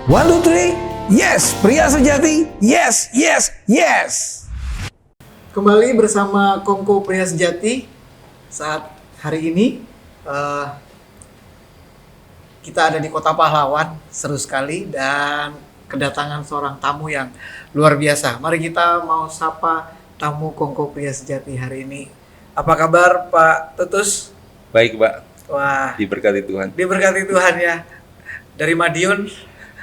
One, two, three. Yes, pria sejati. Yes, yes, yes. Kembali bersama Kongko Pria Sejati. Saat hari ini kita ada di Kota Pahlawan, seru sekali, dan kedatangan seorang tamu yang luar biasa. Mari kita mau sapa tamu Kongko Pria Sejati hari ini. Apa kabar Pak Tutus? Baik Pak. Wah, Diberkati Tuhan. diberkati Tuhan ya. Dari Madiun.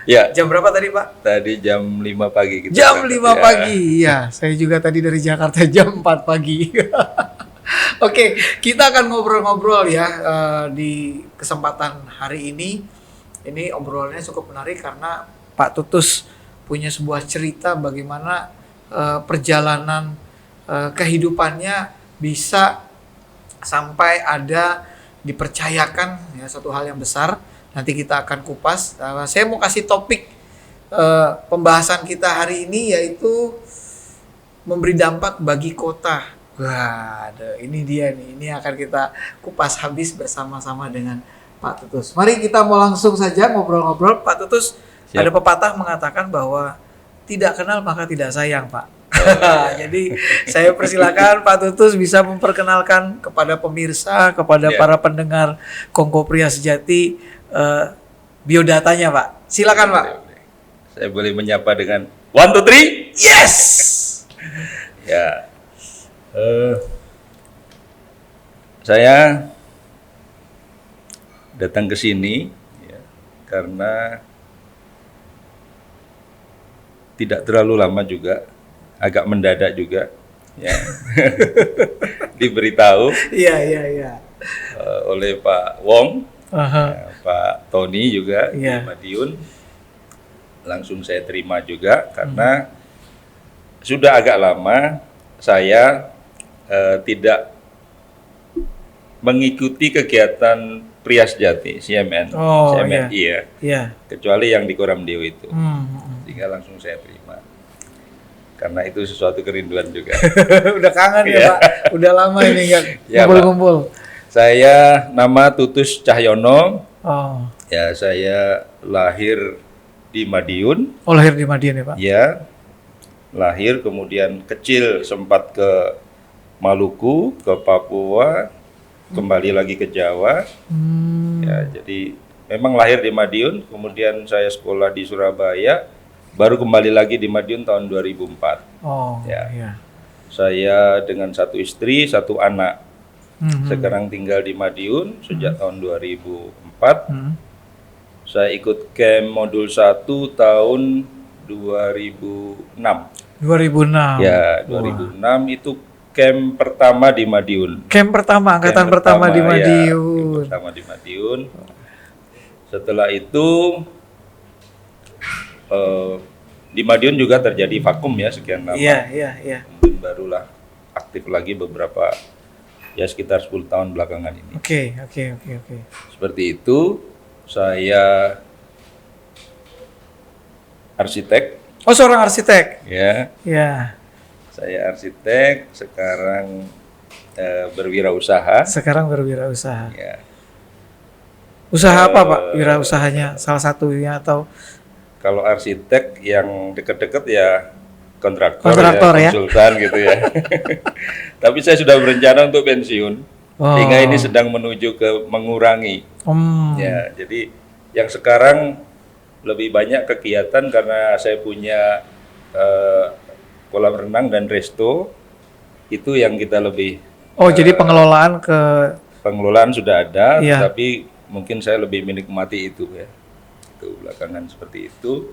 Ya. Jam berapa tadi Pak? Tadi jam 5 pagi kita Jam 5 berangkat, ya. pagi. Ya, saya juga tadi dari Jakarta jam 4 pagi. Oke, kita akan ngobrol-ngobrol ya di kesempatan hari ini. Ini obrolannya cukup menarik karena Pak Tutus punya sebuah cerita bagaimana perjalanan kehidupannya bisa sampai ada dipercayakan ya satu hal yang besar. Nanti kita akan kupas. Saya mau kasih topik pembahasan kita hari ini yaitu memberi dampak bagi kota. Wah, ini dia nih. Ini akan kita kupas habis bersama-sama dengan Pak Tutus. Mari kita mau langsung saja ngobrol-ngobrol. Pak Tutus, Siap. ada pepatah mengatakan bahwa tidak kenal maka tidak sayang, Pak. Jadi saya persilakan Pak Tutus bisa memperkenalkan kepada pemirsa, kepada Ya. para pendengar Kongko Pria Sejati biodatanya, Pak. Silakan, Pak. Saya boleh menyapa dengan 1, 2, 3. Yes. Ya. Saya datang ke sini ya, karena tidak terlalu lama juga, agak mendadak juga, ya. Diberitahu Iya. oleh Pak Wong, Aha. ya, Pak Tony juga Iya. di Madiun. Langsung saya terima juga karena sudah agak lama saya tidak mengikuti kegiatan Pria Sejati CMN, Oh, CMNI ya, Iya. kecuali yang di Koramdew itu. Hmm. Sehingga langsung saya terima. Karena itu sesuatu kerinduan juga. Udah kangen ya, Iya. Pak. Udah lama ini nggak Ya, ngumpul-ngumpul. Saya nama Tutus Cahyono. Oh. Ya, saya lahir di Madiun. Oh, lahir di Madiun ya, Pak? Ya, lahir kemudian kecil sempat ke Maluku, ke Papua, kembali lagi ke Jawa. Hmm. Ya, jadi memang lahir di Madiun, kemudian saya sekolah di Surabaya, baru kembali lagi di Madiun tahun 2004. Oh, Ya. iya. Saya dengan satu istri, satu anak. Mhm. Sekarang tinggal di Madiun sejak tahun 2004. Hmm. Saya ikut camp modul 1 tahun 2006. 2006. Ya, Wah. 2006 itu camp pertama di Madiun. Camp pertama, angkatan Camp pertama di ya, Madiun. camp pertama di Madiun. Setelah itu di Madiun juga terjadi vakum ya sekian lama. Iya. Kemudian barulah aktif lagi beberapa ya sekitar 10 tahun belakangan ini. Oke. Seperti itu, saya arsitek Oh, seorang arsitek. ya. Ya. Saya arsitek, sekarang berwirausaha. Sekarang berwirausaha. Ya. Usaha apa, Pak? Wirausahanya salah satunya atau Kalau arsitek yang deket-deket ya Kontraktor ya? konsultan gitu ya. Tapi saya sudah berencana untuk pensiun, Oh. sehingga ini sedang menuju ke mengurangi. Ya, jadi yang sekarang lebih banyak kegiatan karena saya punya kolam renang dan resto, itu yang kita lebih jadi pengelolaan ke pengelolaan sudah ada, Iya. tapi mungkin saya lebih menikmati itu ya. Itu belakangan seperti itu.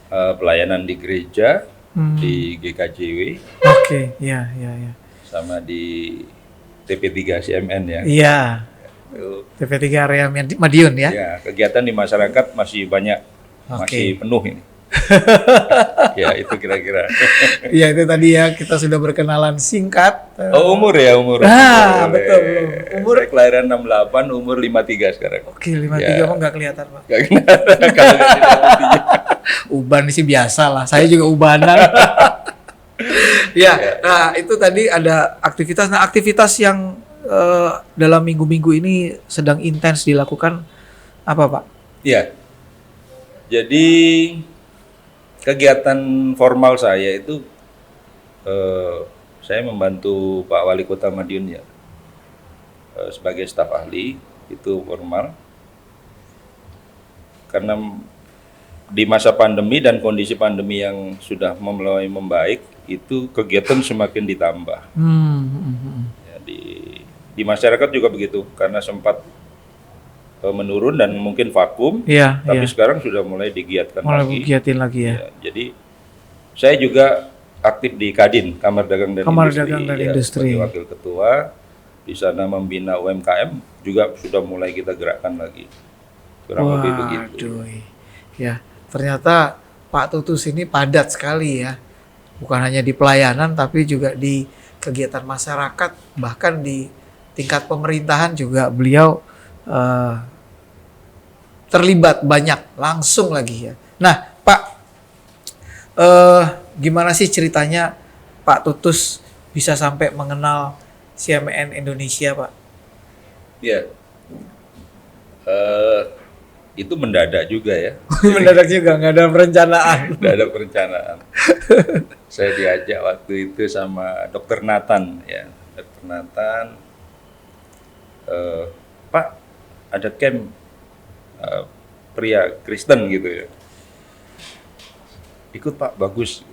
Pelayanan di gereja, di GKJW, Oke, iya. sama di TP3 CMN ya. Iya. Itu, TP3 area Madiun ya. ya, kegiatan di masyarakat masih banyak, masih penuh ini. Ya, itu kira-kira. Iya, itu tadi ya kita sudah berkenalan singkat. Oh, umur ya, umur. Ah, Umur, betul. Umur Saya kelahiran 68, umur 53 sekarang. Oke, 53 Ya. kok nggak kelihatan, Pak. Gak kenal, kalau nggak didapatinya. Uban sih biasa lah. Saya juga ubanan. Ya, nah itu tadi ada aktivitas. Nah, aktivitas yang dalam minggu-minggu ini sedang intens dilakukan apa, Pak? Iya. Jadi kegiatan formal saya itu saya membantu Pak Wali Kota Madiun ya sebagai staf ahli, itu formal. Karena di masa pandemi dan kondisi pandemi yang sudah mulai membaik, itu kegiatan semakin ditambah. Ya, di masyarakat juga begitu, karena sempat menurun dan mungkin vakum, tapi sekarang sudah mulai digiatkan lagi. Ya, jadi saya juga aktif di Kadin, Kamar Dagang dan Industri, sebagai wakil ketua. Di sana membina UMKM juga sudah mulai kita gerakkan lagi. Kurang lebih begitu. Ya, ternyata Pak Tutus ini padat sekali ya. Bukan hanya di pelayanan tapi juga di kegiatan masyarakat, bahkan di tingkat pemerintahan juga beliau terlibat banyak langsung lagi ya. Nah, Pak, gimana sih ceritanya Pak Tutus bisa sampai mengenal CMN Indonesia, Pak? Ya, itu mendadak juga ya. Mendadak juga, nggak ada perencanaan. Nggak ada perencanaan. Saya diajak waktu itu sama Dokter Nathan ya, Dokter Nathan. Pak, ada camp pria Kristen gitu ya. Ikut Pak, bagus.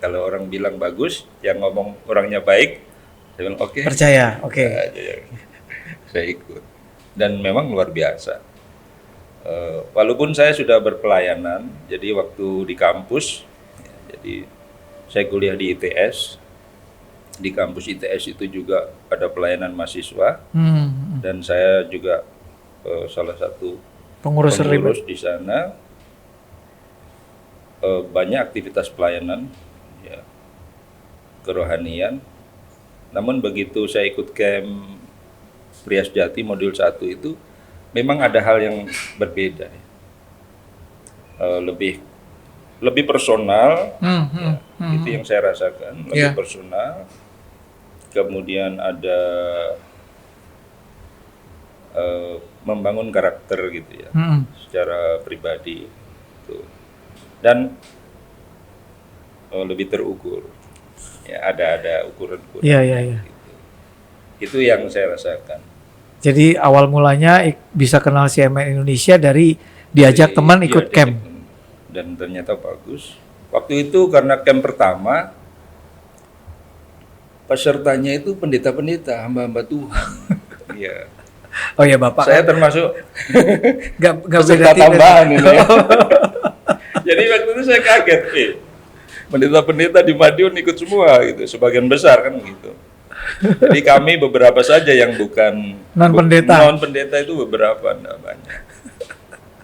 Kalau orang bilang bagus, yang ngomong orangnya baik, saya bilang oke. Percaya, oke. Saya ikut. Dan memang luar biasa. Walaupun saya sudah berpelayanan, jadi waktu di kampus, ya, jadi saya kuliah di ITS. Di kampus ITS itu juga ada pelayanan mahasiswa, dan saya juga salah satu pengurus di sana. Banyak aktivitas pelayanan, ya, kerohanian. Namun begitu saya ikut camp Pria Sejati modul 1 itu, memang ada hal yang berbeda, ya. Lebih personal, ya, itu yang saya rasakan, lebih personal. Kemudian ada membangun karakter gitu ya, secara pribadi, gitu. Dan lebih terukur, ya, ada ukuran-ukuran. Gitu. Itu yang saya rasakan. Jadi awal mulanya bisa kenal CMN Indonesia dari diajak teman ikut camp. Dan ternyata bagus. Waktu itu karena camp pertama, pesertanya itu pendeta-pendeta, hamba-hamba Tuhan. Iya. Oh ya Bapak. Saya termasuk gak peserta tambahan ini. Ya. Jadi waktu itu saya kaget, pendeta-pendeta di Madiun ikut semua gitu, sebagian besar kan gitu. Jadi kami beberapa saja yang bukan non-pendeta itu beberapa, enggak banyak.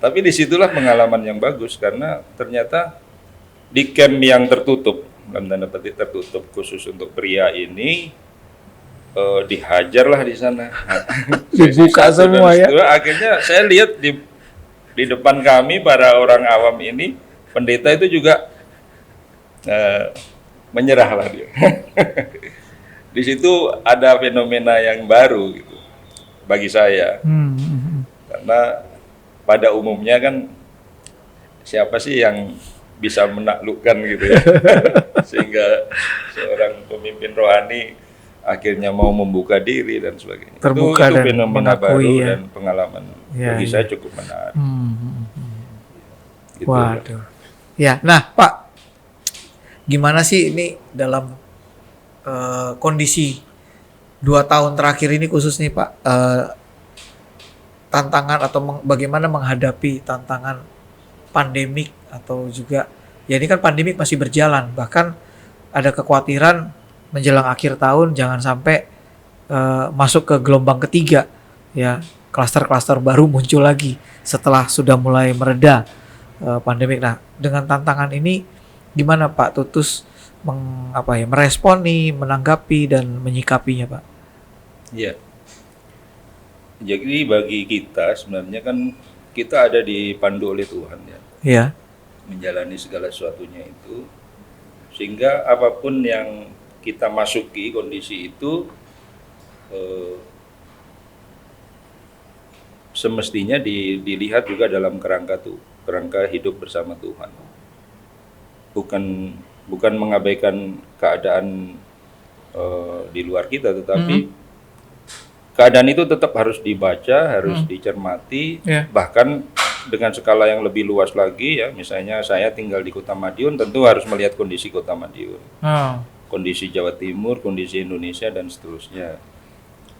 Tapi disitulah pengalaman yang bagus, karena ternyata di camp yang tertutup, dalam tanda petik tertutup khusus untuk pria ini, dihajarlah di sana. Dibuka semua ya. Akhirnya saya lihat di depan kami para orang awam ini, pendeta itu juga menyerahlah dia. Di situ ada fenomena yang baru gitu bagi saya, karena pada umumnya kan siapa sih yang bisa menaklukkan gitu ya, sehingga seorang pemimpin rohani akhirnya mau membuka diri dan sebagainya. Terbuka itu dan fenomena mengakui, baru ya. Dan pengalaman bagi saya cukup menarik. Gitu. Waduh. Ya, nah Pak, gimana sih ini dalam kondisi 2 tahun terakhir ini khusus nih Pak, tantangan atau bagaimana menghadapi tantangan pandemik, atau juga ya ini kan pandemik masih berjalan, bahkan ada kekhawatiran menjelang akhir tahun jangan sampai masuk ke gelombang ketiga ya, klaster-klaster baru muncul lagi setelah sudah mulai mereda pandemik. Nah, dengan tantangan ini gimana Pak Tutus meresponi, menanggapi dan menyikapinya, Pak? Iya. Jadi bagi kita sebenarnya kan kita ada dipandu oleh Tuhan ya. Iya. Menjalani segala sesuatunya itu, sehingga apapun yang kita masuki kondisi itu semestinya dilihat juga dalam kerangka hidup bersama Tuhan. Bukan mengabaikan keadaan di luar kita, tetapi keadaan itu tetap harus dibaca, harus dicermati, bahkan dengan skala yang lebih luas lagi ya. Misalnya saya tinggal di Kota Madiun, tentu harus melihat kondisi Kota Madiun, kondisi Jawa Timur, kondisi Indonesia dan seterusnya.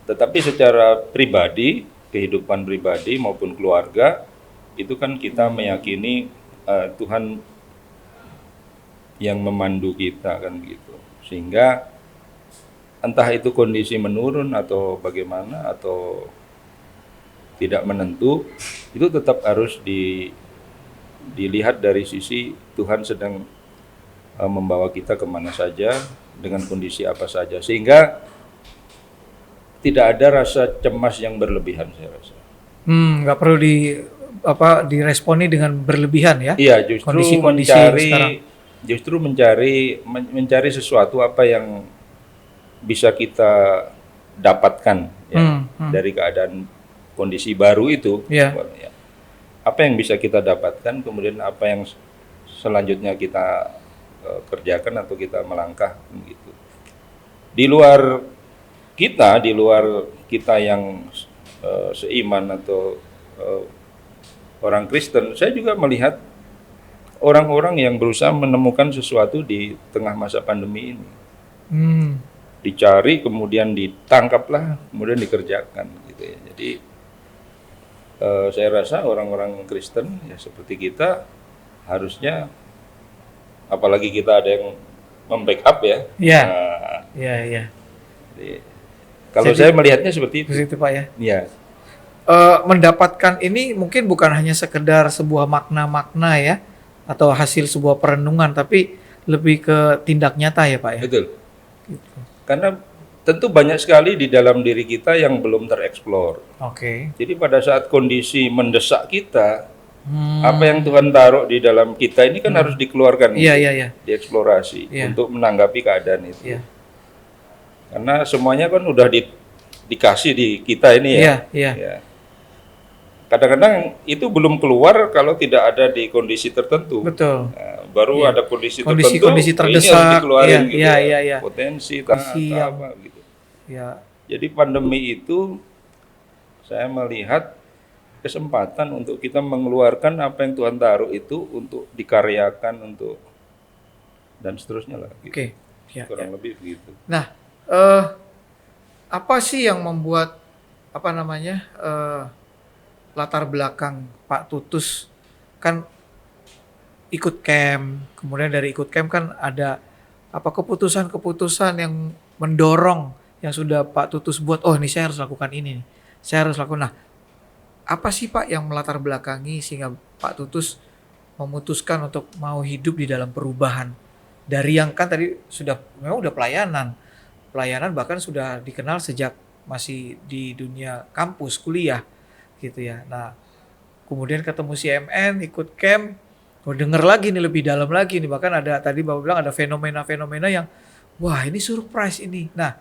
Tetapi secara pribadi, kehidupan pribadi maupun keluarga, itu kan kita meyakini Tuhan yang memandu kita kan gitu. Sehingga entah itu kondisi menurun atau bagaimana atau tidak menentu, itu tetap harus dilihat dari sisi Tuhan sedang membawa kita kemana saja, dengan kondisi apa saja, sehingga tidak ada rasa cemas yang berlebihan, saya rasa. Nggak perlu diresponi dengan berlebihan ya. Iya, justru kondisi-kondisi mencari sesuatu apa yang bisa kita dapatkan ya, dari keadaan kondisi baru itu. Ya. Apa yang bisa kita dapatkan, kemudian apa yang selanjutnya kita kerjakan atau kita melangkah gitu. Di luar kita yang seiman atau orang Kristen, saya juga melihat orang-orang yang berusaha menemukan sesuatu di tengah masa pandemi ini. Dicari, kemudian ditangkaplah, kemudian dikerjakan gitu ya. Jadi saya rasa orang-orang Kristen ya seperti kita harusnya, apalagi kita ada yang membackup ya. Iya. Kalau saya melihatnya seperti itu. Begitu Pak ya. Iya. Mendapatkan ini mungkin bukan hanya sekedar sebuah makna-makna ya, atau hasil sebuah perenungan, tapi lebih ke tindak nyata ya Pak ya. Betul. Gitu. Karena tentu banyak sekali di dalam diri kita yang belum tereksplor. Jadi pada saat kondisi mendesak kita, apa yang Tuhan taruh di dalam kita ini kan harus dikeluarkan, dieksplorasi untuk menanggapi keadaan itu. Karena semuanya kan udah dikasih di kita ini ya. Kadang-kadang itu belum keluar kalau tidak ada di kondisi tertentu. Betul. Nah, baru ada kondisi tertentu, terdesak, ini harus dikeluarin gitu ya. Potensi, apa gitu. Jadi pandemi itu saya melihat kesempatan untuk kita mengeluarkan apa yang Tuhan taruh itu untuk dikaryakan, untuk dan seterusnya lah. Gitu. Kurang lebih begitu. Nah, apa sih yang membuat latar belakang Pak Tutus kan ikut camp, kemudian dari ikut camp kan ada keputusan-keputusan yang mendorong yang sudah Pak Tutus buat, oh ini saya harus lakukan ini, saya harus lakukan. Nah, apa sih Pak yang melatar belakangi sehingga Pak Tutus memutuskan untuk mau hidup di dalam perubahan dari yang kan tadi memang udah pelayanan bahkan sudah dikenal sejak masih di dunia kampus kuliah gitu ya. Nah, kemudian ketemu CMN, ikut camp, denger lagi nih lebih dalam lagi nih, bahkan ada tadi Bapak bilang ada fenomena-fenomena yang wah ini surprise ini. Nah,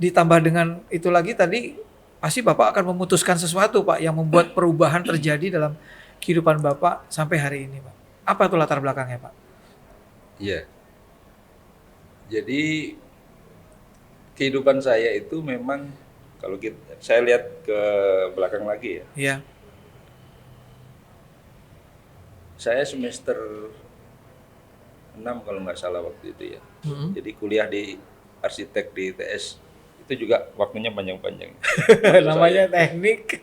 ditambah dengan itu lagi tadi pasti Bapak akan memutuskan sesuatu Pak yang membuat perubahan terjadi dalam kehidupan Bapak sampai hari ini Pak. Apa itu latar belakangnya Pak? Iya. Jadi kehidupan saya itu memang kalau saya lihat ke belakang lagi ya. Iya. Saya semester 6 kalau nggak salah waktu itu ya. Jadi kuliah di arsitek di ITS itu juga waktunya panjang-panjang. Namanya teknik.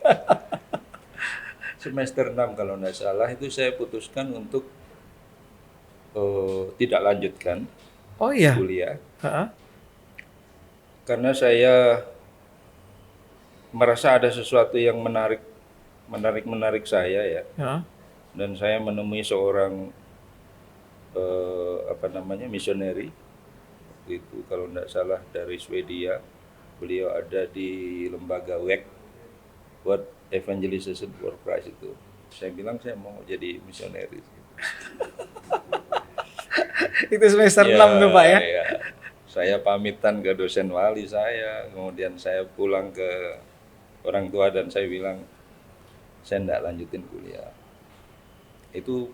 Semester 6 kalau nggak salah itu saya putuskan untuk tidak lanjutkan kuliah. Karena saya merasa ada sesuatu yang menarik saya ya. Dan saya menemui seorang misioneri itu kalau tidak salah dari Swedia. Beliau ada di lembaga WEC, World Evangelization for Christ itu. Saya bilang saya mau jadi misioneri. Itu semester 6 tuh Pak ya. Saya pamitan ke dosen wali saya, kemudian saya pulang ke orang tua dan saya bilang, saya enggak lanjutin kuliah. Itu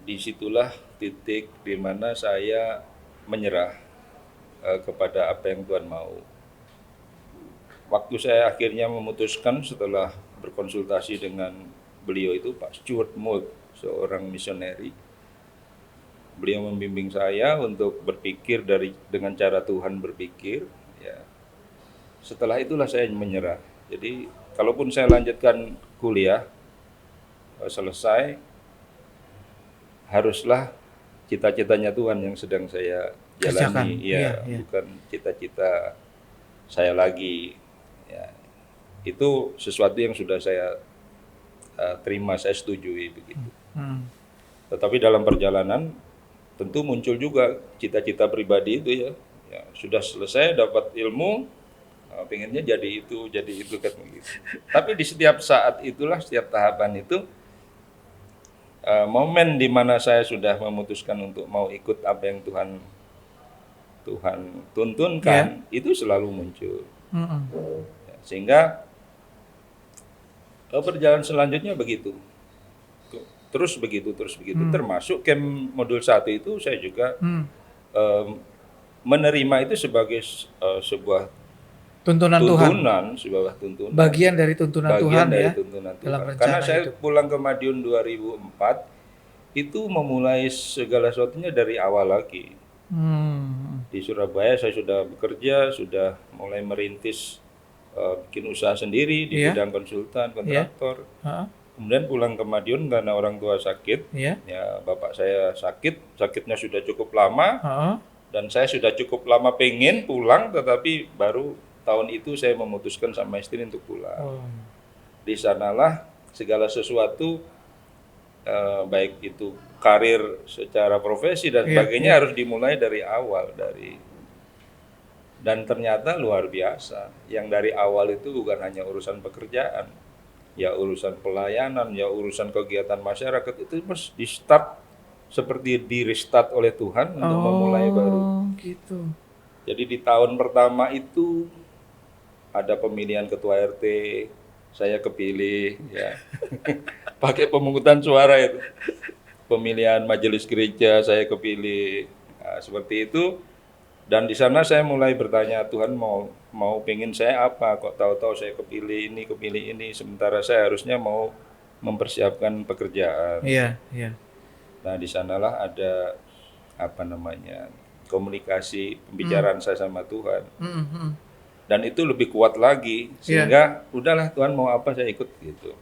disitulah titik di mana saya menyerah kepada apa yang Tuhan mau. Waktu saya akhirnya memutuskan setelah berkonsultasi dengan beliau itu Pak Stuart Mould, seorang misioneri. Beliau membimbing saya untuk berpikir dengan cara Tuhan berpikir. Ya. Setelah itulah saya menyerah. Jadi kalaupun saya lanjutkan kuliah selesai, haruslah cita-citanya Tuhan yang sedang saya jalani, ya, bukan cita-cita saya lagi. Ya. Itu sesuatu yang sudah saya terima, saya setujui begitu. Tetapi dalam perjalanan tentu muncul juga cita-cita pribadi itu ya. Ya sudah selesai dapat ilmu, pengennya jadi itu kan begitu. Tapi di setiap saat itulah, setiap tahapan itu, momen di mana saya sudah memutuskan untuk mau ikut apa yang Tuhan tuntunkan, itu selalu muncul. Ya, sehingga perjalanan selanjutnya begitu. Terus begitu. Termasuk camp modul 1 itu saya juga menerima itu sebagai sebuah tuntunan, sebuah tuntunan. Bagian dari tuntunan Tuhan ya. Dalam rencana karena saya hidup. pulang ke Madiun 2004 itu memulai segala sesuatunya dari awal lagi. Di Surabaya saya sudah bekerja, sudah mulai merintis bikin usaha sendiri di bidang konsultan, kontraktor. Kemudian pulang ke Madiun karena orang tua sakit. Ya, bapak saya sakitnya sudah cukup lama. Dan saya sudah cukup lama pengen pulang, tetapi baru tahun itu saya memutuskan sama istri untuk pulang. Di sanalah segala sesuatu, baik itu karir secara profesi dan sebagainya harus dimulai dari awal, dan ternyata luar biasa. Yang dari awal itu bukan hanya urusan pekerjaan, ya urusan pelayanan, ya urusan kegiatan masyarakat, itu harus di start seperti di restart oleh Tuhan untuk memulai baru. Gitu. Jadi di tahun pertama itu ada pemilihan ketua RT, saya kepilih, ya. Pakai pemungutan suara itu. Pemilihan majelis gereja saya kepilih, nah, seperti itu. Dan di sana saya mulai bertanya, Tuhan mau pengen saya apa? Kok tahu-tahu saya kepilih ini, sementara saya harusnya mau mempersiapkan pekerjaan. Iya. Nah, di sanalah ada komunikasi pembicaraan saya sama Tuhan. Dan itu lebih kuat lagi, sehingga udahlah Tuhan mau apa saya ikut gitu.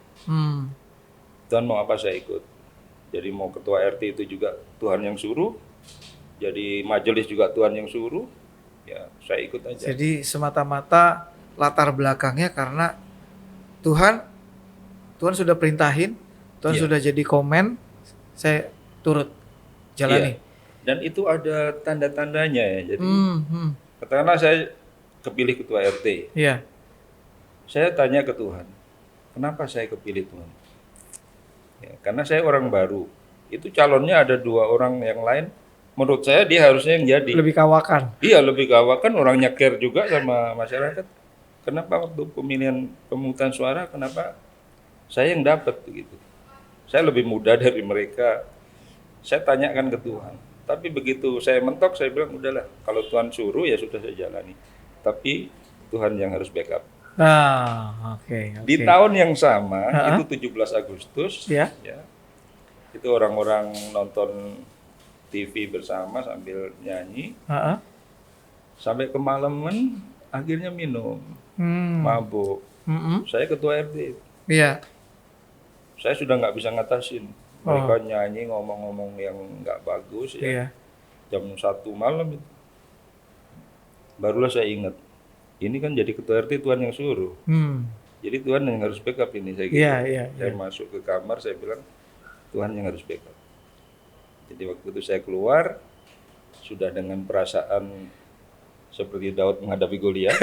Tuhan mau apa saya ikut. Jadi mau ketua RT itu juga Tuhan yang suruh. Jadi majelis juga Tuhan yang suruh, ya saya ikut aja. Jadi semata-mata latar belakangnya karena Tuhan sudah perintahin, Tuhan sudah jadi komen, saya turut jalani. Dan itu ada tanda-tandanya ya. Jadi katakanlah saya kepilih ketua RT. Iya. Saya tanya ke Tuhan, kenapa saya kepilih Tuhan? Ya, karena saya orang baru. Itu calonnya ada 2 orang yang lain. Menurut saya dia harusnya yang jadi. Lebih kawakan. Iya, lebih kawakan, orangnya care juga sama masyarakat. Kenapa waktu pemungutan suara, kenapa saya yang dapat begitu? Saya lebih muda dari mereka. Saya tanyakan ke Tuhan. Tapi begitu saya mentok, saya bilang udahlah, kalau Tuhan suruh ya sudah saya jalani. Tapi Tuhan yang harus backup. Nah, oke. Di tahun yang sama, itu 17 Agustus, ya, itu orang-orang nonton TV bersama sambil nyanyi, sampai kemalaman akhirnya minum, mabuk. Saya ketua RT. Iya. Saya sudah nggak bisa ngatasin. Mereka nyanyi ngomong-ngomong yang nggak bagus ya. Jam 1 malam itu. Barulah saya ingat, ini kan jadi ketua RT Tuhan yang suruh. Jadi Tuhan yang harus backup ini saya gitu. Saya masuk ke kamar, saya bilang Tuhan yang harus backup. Jadi waktu itu saya keluar sudah dengan perasaan seperti Daud menghadapi Goliat.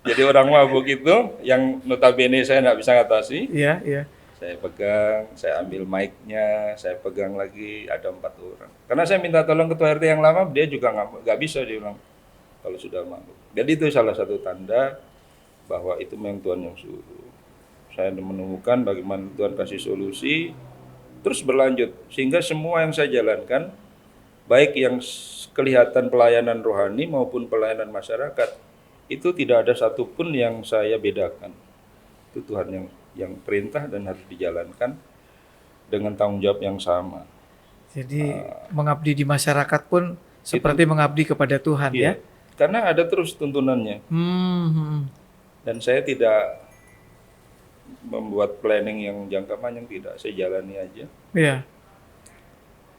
Jadi orang mabuk itu yang notabene saya nggak bisa ngatasi. Saya pegang, saya ambil mic-nya, saya pegang lagi, ada 4 orang. Karena saya minta tolong ketua RT yang lama, dia juga nggak bisa, dia bilang kalau sudah mabuk. Jadi itu salah satu tanda bahwa itu memang Tuhan yang suruh. Saya menemukan bagaimana Tuhan kasih solusi, terus berlanjut. Sehingga semua yang saya jalankan, baik yang kelihatan pelayanan rohani maupun pelayanan masyarakat, itu tidak ada satupun yang saya bedakan. Itu Tuhan yang perintah dan harus dijalankan dengan tanggung jawab yang sama. Jadi mengabdi di masyarakat pun seperti mengabdi kepada Tuhan ya. Iya. Karena ada terus tuntunannya. Dan saya tidak membuat planning yang jangka panjang, tidak. Saya jalani aja. Iya.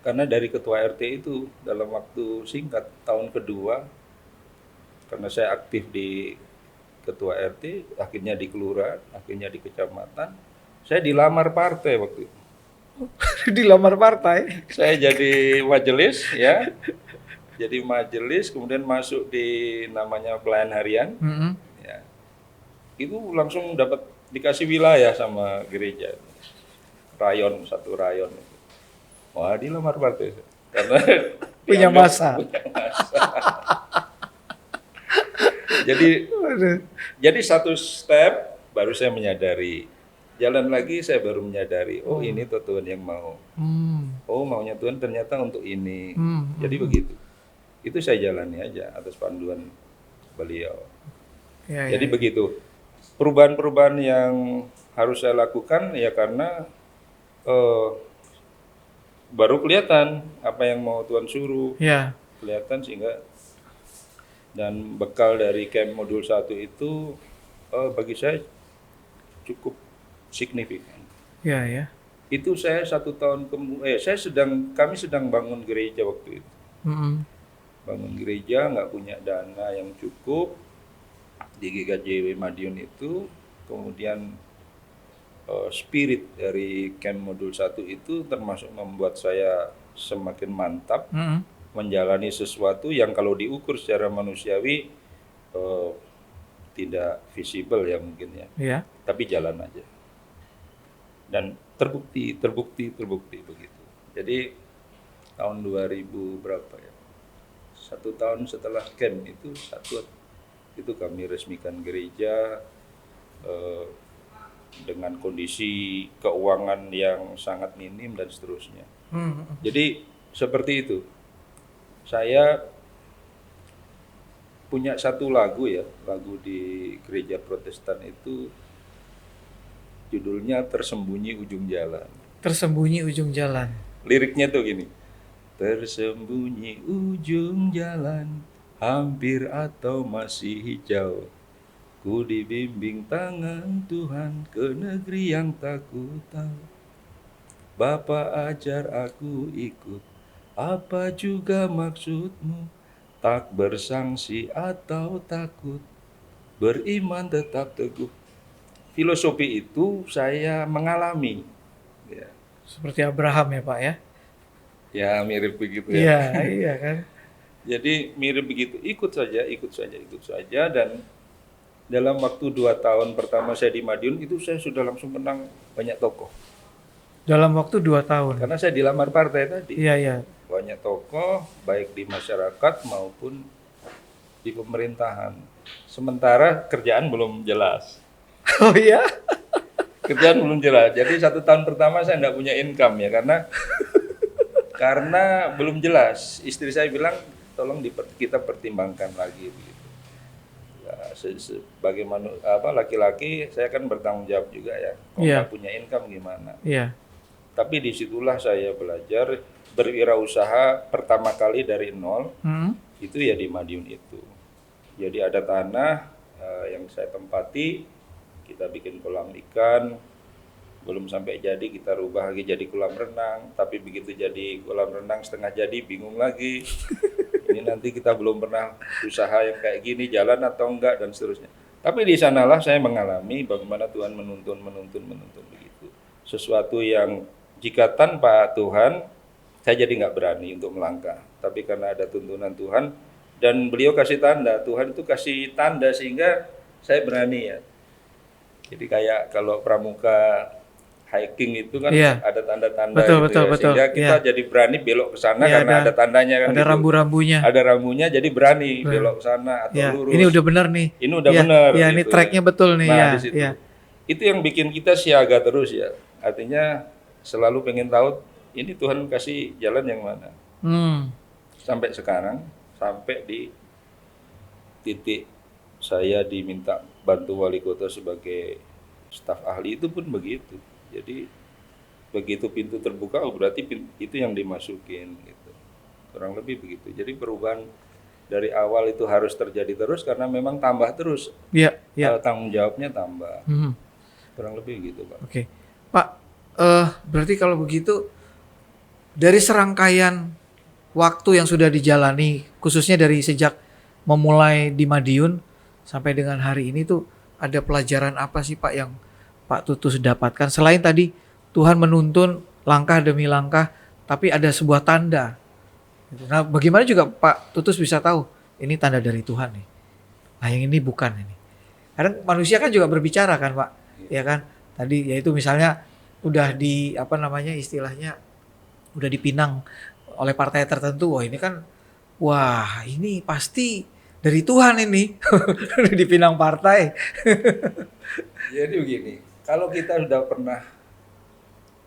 Karena dari ketua RT itu dalam waktu singkat, tahun kedua, karena saya aktif di ketua RT, akhirnya di kelurahan, akhirnya di kecamatan, saya dilamar partai waktu itu. Dilamar partai. Saya jadi majelis ya. Jadi majelis, kemudian masuk di namanya pelayan harian. Ya. Itu langsung dapat dikasih wilayah sama gereja. Rayon, satu rayon. Wah, dilamar partai. Karena Punya dianggap masa. punya masa. Jadi satu step baru saya menyadari. Jalan lagi saya baru menyadari, oh ini tuh Tuhan yang mau. Oh maunya Tuhan ternyata untuk ini. Jadi begitu. Itu saya jalani aja atas panduan beliau. Ya, Jadi begitu. Perubahan-perubahan yang harus saya lakukan ya karena baru kelihatan apa yang mau Tuhan suruh. Ya. Kelihatan sehingga dan bekal dari camp modul 1 itu bagi saya cukup signifikan. Ya, ya. Itu saya 1 tahun kami sedang bangun gereja waktu itu. Bangun gereja, nggak punya dana yang cukup di GKJW Madiun itu. Kemudian spirit dari camp modul 1 itu termasuk membuat saya semakin mantap menjalani sesuatu yang kalau diukur secara manusiawi tidak visible ya mungkin ya. Ya. Tapi jalan aja. Dan terbukti begitu. Jadi tahun 2000 berapa ya? 1 tahun setelah camp itu kami resmikan gereja dengan kondisi keuangan yang sangat minim dan seterusnya. Jadi seperti itu. Saya punya satu lagu di gereja Protestan itu judulnya Tersembunyi Ujung Jalan. Tersembunyi ujung jalan. Liriknya tuh gini. Tersembunyi ujung jalan, hampir atau masih hijau. Ku dibimbing tangan Tuhan ke negeri yang tak ku tahu. Bapa ajar aku ikut, apa juga maksudmu? Tak bersangsi atau takut, beriman tetap teguh. Filosofi itu saya mengalami. Ya. Seperti Abraham ya Pak ya? Ya mirip begitu ya. Iya, iya kan. Jadi mirip begitu, ikut saja. Dan dalam waktu 2 tahun pertama saya di Madiun itu saya sudah langsung menang banyak tokoh. Dalam waktu 2 tahun? Karena saya dilamar partai tadi. Iya, iya. Banyak tokoh, baik di masyarakat maupun di pemerintahan. Sementara kerjaan belum jelas. Oh iya? Kerjaan belum jelas. Jadi 1 tahun pertama saya nggak punya income ya karena belum jelas. Istri saya bilang tolong kita pertimbangkan lagi begitu. Ya, sebagai laki-laki saya kan bertanggung jawab juga ya. Kalau nggak punya income gimana? Iya. Tapi disitulah saya belajar berwirausaha pertama kali dari nol. Itu ya di Madiun itu. Jadi ada tanah yang saya tempati. Kita bikin kolam ikan, belum sampai jadi kita rubah lagi jadi kolam renang, tapi begitu jadi kolam renang setengah jadi bingung lagi. Ini nanti kita belum pernah usaha yang kayak gini, jalan atau enggak dan seterusnya. Tapi di sanalah saya mengalami bagaimana Tuhan menuntun begitu. Sesuatu yang jika tanpa Tuhan, saya jadi nggak berani untuk melangkah. Tapi karena ada tuntunan Tuhan dan beliau kasih tanda, Tuhan itu kasih tanda sehingga saya berani ya. Jadi kayak kalau pramuka hiking itu kan Iya. ada tanda-tanda Betul, gitu betul, ya. betul. Sehingga kita Iya. jadi berani belok ke sana Iya, karena ada tandanya kan ada gitu. rambu-rambunya. Ada rambunya jadi berani belok ke sana atau Ya, lurus. ini udah bener nih. Ini udah Ya, benar ya, ini gitu tracknya betul nih. Nah, Ya, di situ. ya. Itu yang bikin kita siaga terus ya. Artinya selalu pengen tahu ini Tuhan kasih jalan yang mana. Sampai sekarang, sampai di titik saya diminta bantu wali kota sebagai staf ahli itu pun begitu. Jadi begitu pintu terbuka, berarti itu yang dimasukin gitu. Kurang lebih begitu. Jadi perubahan dari awal itu harus terjadi terus karena memang tambah terus. Iya, iya. Tanggung jawabnya tambah. Kurang lebih gitu, Pak. Oke. Pak, berarti kalau begitu dari serangkaian waktu yang sudah dijalani, khususnya dari sejak memulai di Madiun sampai dengan hari ini tuh ada pelajaran apa sih Pak yang Pak Tutus dapatkan? Selain tadi Tuhan menuntun langkah demi langkah, tapi ada sebuah tanda. Nah, bagaimana juga Pak Tutus bisa tahu ini tanda dari Tuhan nih? Nah, yang ini bukan ini. Kadang manusia kan juga berbicara kan Pak, ya kan? Tadi yaitu misalnya udah di apa namanya istilahnya udah dipinang oleh partai tertentu. Wah ini kan, wah ini pasti dari Tuhan ini dipinang partai. Jadi begini, kalau kita sudah pernah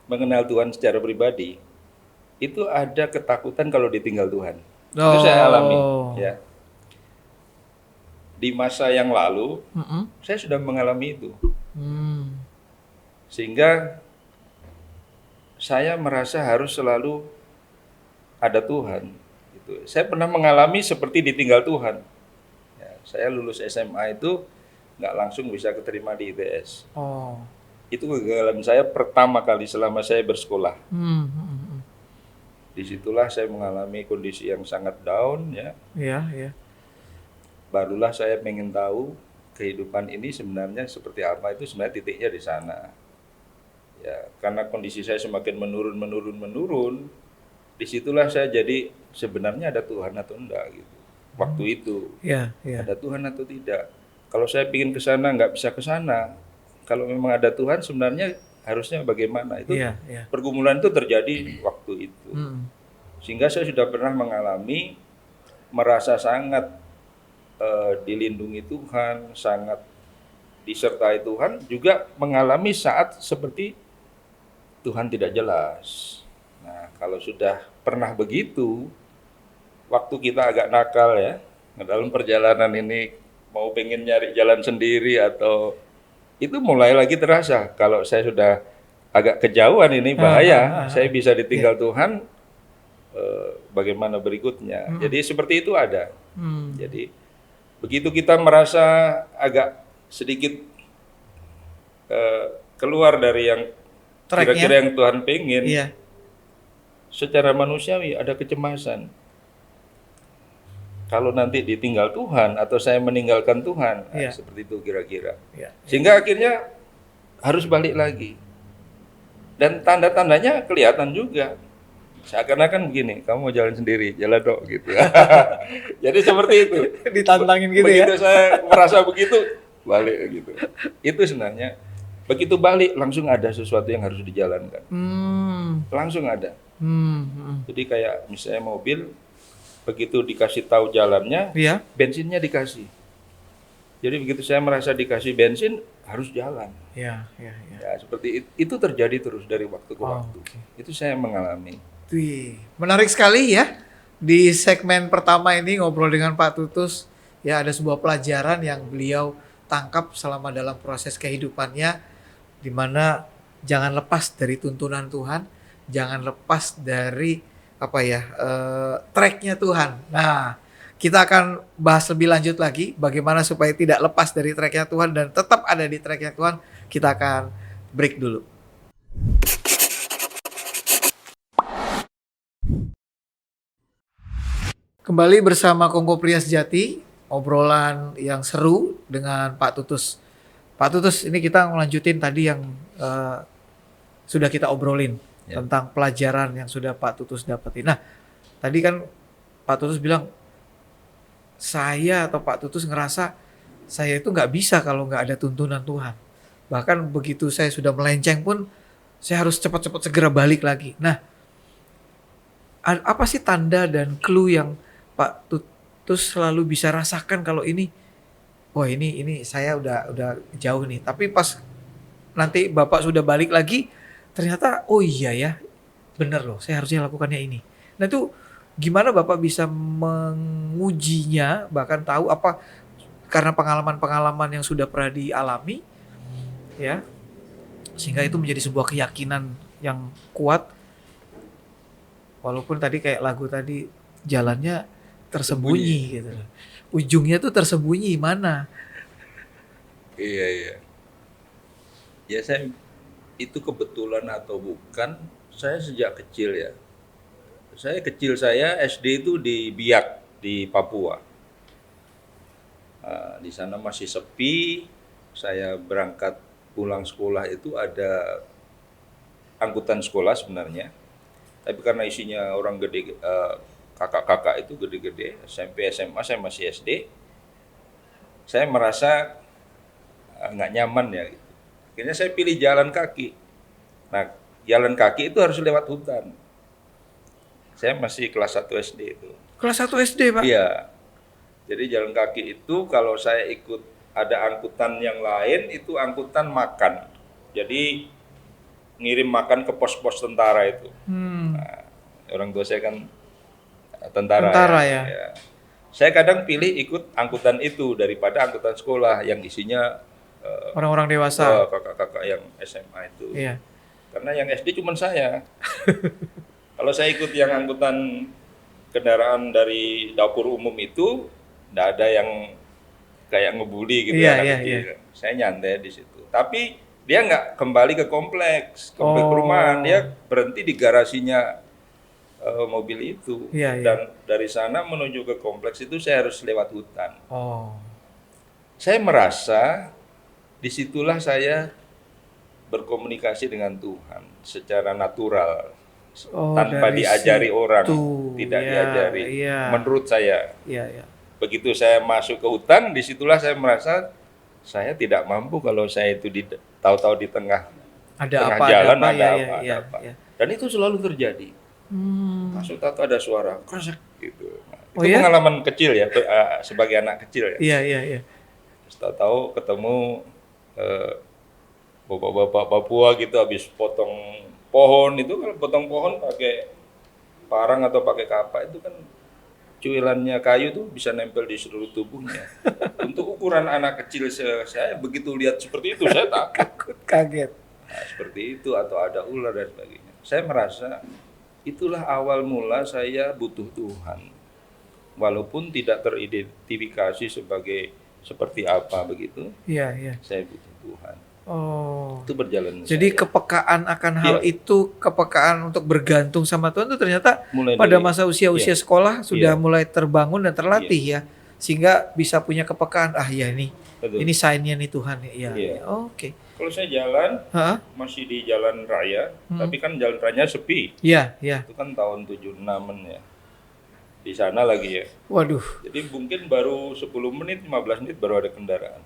mengenal Tuhan secara pribadi, itu ada ketakutan kalau ditinggal Tuhan. Itu saya alami. Ya. Di masa yang lalu, saya sudah mengalami itu. Sehingga saya merasa harus selalu ada Tuhan. Gitu. Saya pernah mengalami seperti ditinggal Tuhan. Ya, saya lulus SMA itu nggak langsung bisa keterima di ITS. Itu kegagalan saya pertama kali selama saya bersekolah. Disitulah saya mengalami kondisi yang sangat down ya. Iya. Barulah saya pengen tahu kehidupan ini sebenarnya seperti apa, itu sebenarnya titiknya di sana. Ya, karena kondisi saya semakin menurun, disitulah saya jadi sebenarnya ada Tuhan atau enggak gitu. Waktu itu ada Tuhan atau tidak. Kalau saya ingin ke sana nggak bisa ke sana. Kalau memang ada Tuhan sebenarnya harusnya bagaimana? Itu pergumulan itu terjadi waktu itu. Sehingga saya sudah pernah mengalami merasa sangat dilindungi Tuhan, sangat disertai Tuhan, juga mengalami saat seperti Tuhan tidak jelas. Nah, kalau sudah pernah begitu, waktu kita agak nakal ya, dalam perjalanan ini mau pengen nyari jalan sendiri atau itu mulai lagi terasa. Kalau saya sudah agak kejauhan ini bahaya, saya bisa ditinggal Tuhan, bagaimana berikutnya. Jadi seperti itu ada. Jadi begitu kita merasa agak sedikit keluar dari yang kira-kira yang Tuhan pengen, secara manusiawi ada kecemasan. Kalau nanti ditinggal Tuhan atau saya meninggalkan Tuhan, nah, seperti itu kira-kira. Sehingga akhirnya harus balik lagi. Dan tanda-tandanya kelihatan juga. Seakan-akan begini, kamu mau jalan sendiri, jalan dong gitu. Jadi seperti itu. Ditantangin gitu begitu saya merasa begitu, balik gitu. Itu sebenarnya begitu balik langsung ada sesuatu yang harus dijalankan. Langsung ada. Jadi kayak misalnya mobil, begitu dikasih tahu jalannya, bensinnya dikasih. Jadi begitu saya merasa dikasih bensin, harus jalan. Ya, seperti itu terjadi terus dari waktu ke waktu. Itu saya mengalami. Menarik sekali ya. Di segmen pertama ini ngobrol dengan Pak Tutus, ya ada sebuah pelajaran yang beliau tangkap selama dalam proses kehidupannya, di mana jangan lepas dari tuntunan Tuhan, jangan lepas dari tracknya Tuhan. Nah, kita akan bahas lebih lanjut lagi bagaimana supaya tidak lepas dari tracknya Tuhan dan tetap ada di tracknya Tuhan. Kita akan break dulu. Kembali bersama Kongko Pria Sejati, obrolan yang seru dengan Pak Tutus. Pak Tutus, ini kita melanjutin tadi yang sudah kita obrolin tentang pelajaran yang sudah Pak Tutus dapetin. Nah, tadi kan Pak Tutus bilang, saya atau Pak Tutus ngerasa saya itu nggak bisa kalau nggak ada tuntunan Tuhan. Bahkan begitu saya sudah melenceng pun, saya harus cepat-cepat segera balik lagi. Nah, apa sih tanda dan clue yang Pak Tutus selalu bisa rasakan kalau ini, wah ini saya udah jauh nih. Tapi pas nanti Bapak sudah balik lagi, ternyata oh iya ya, bener loh, saya harusnya lakukannya ini. Nah itu gimana Bapak bisa mengujinya, bahkan tahu apa karena pengalaman-pengalaman yang sudah pernah dialami, ya, sehingga itu menjadi sebuah keyakinan yang kuat. Walaupun tadi kayak lagu tadi jalannya tersembunyi gitu. Ujungnya tuh tersembunyi mana? Iya. Ya saya itu kebetulan atau bukan, saya sejak kecil ya. Saya SD itu di Biak di Papua. Di sana masih sepi. Saya berangkat pulang sekolah itu ada angkutan sekolah sebenarnya. Tapi karena isinya orang gede, kakak-kakak itu gede-gede, SMP, SMA, saya masih SD. Saya merasa nggak nyaman ya. Gitu. Akhirnya saya pilih jalan kaki. Nah, jalan kaki itu harus lewat hutan. Saya masih kelas 1 SD itu. Kelas 1 SD, Pak? Iya. Jadi jalan kaki itu kalau saya ikut ada angkutan yang lain, itu angkutan makan. Jadi ngirim makan ke pos-pos tentara itu. Nah, orang tua saya kan tentara ya. Ya. Saya kadang pilih ikut angkutan itu daripada angkutan sekolah yang isinya orang-orang dewasa, kakak-kakak yang SMA itu. Iya. Karena yang SD cuma saya. Kalau saya ikut yang angkutan kendaraan dari dapur umum itu, nggak ada yang kayak ngebully gitu anak kecil. Iya. Saya nyantai di situ. Tapi dia nggak kembali ke kompleks perumahan, dia berhenti di garasinya mobil itu. Dan dari sana menuju ke kompleks itu saya harus lewat hutan. Saya merasa disitulah saya berkomunikasi dengan Tuhan secara natural, tanpa diajari orang, tidak diajari. Menurut saya, begitu saya masuk ke hutan, disitulah saya merasa saya tidak mampu kalau saya itu tahu-tahu di tengah jalan ada apa. Dan itu selalu terjadi. Masuk tahu ada suara kresek gitu. Nah, itu pengalaman kecil ya, sebagai anak kecil ya. Iya. Tahu-tahu ketemu bapak-bapak Papua gitu habis potong pohon itu, kalau potong pohon pakai parang atau pakai kapa itu kan cuilannya kayu tuh bisa nempel di seluruh tubuhnya. Untuk ukuran anak kecil saya begitu lihat seperti itu saya takut, kaget. Nah, seperti itu atau ada ular dan sebagainya. Saya merasa itulah awal mula saya butuh Tuhan. Walaupun tidak teridentifikasi sebagai seperti apa begitu. Iya. Saya butuh Tuhan. Itu berjalan. Jadi kepekaan akan hal itu, kepekaan untuk bergantung sama Tuhan itu ternyata mulai pada masa usia sekolah sudah mulai terbangun dan terlatih ya, sehingga bisa punya kepekaan. Ini sign-nya nih Tuhan ya. Oke. Kalau saya jalan masih di jalan raya, tapi kan jalan rayanya sepi. Iya. Itu kan tahun 76-an ya. Di sana lagi ya. Waduh. Jadi mungkin baru 10 menit, 15 menit baru ada kendaraan.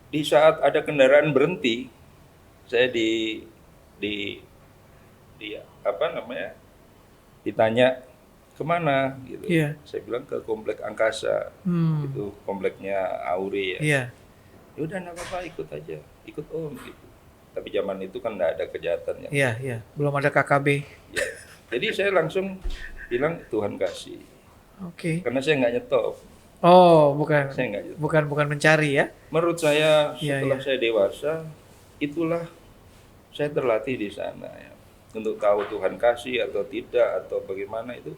Di saat ada kendaraan berhenti, saya ditanya kemana gitu. Saya bilang ke komplek Angkasa, itu kompleknya Auri ya. Ya udah nggak apa-apa, ikut aja, ikut om gitu. Tapi zaman itu kan nggak ada kejahatan ya. Iya, belum ada KKB. Ya. Jadi saya langsung bilang Tuhan kasih. Oke. Karena saya nggak nyetop. Bukan. Saya nggak nyetop. Bukan mencari ya. Menurut saya setelah saya dewasa, itulah saya terlatih di sana ya. Untuk tahu Tuhan kasih atau tidak atau bagaimana itu,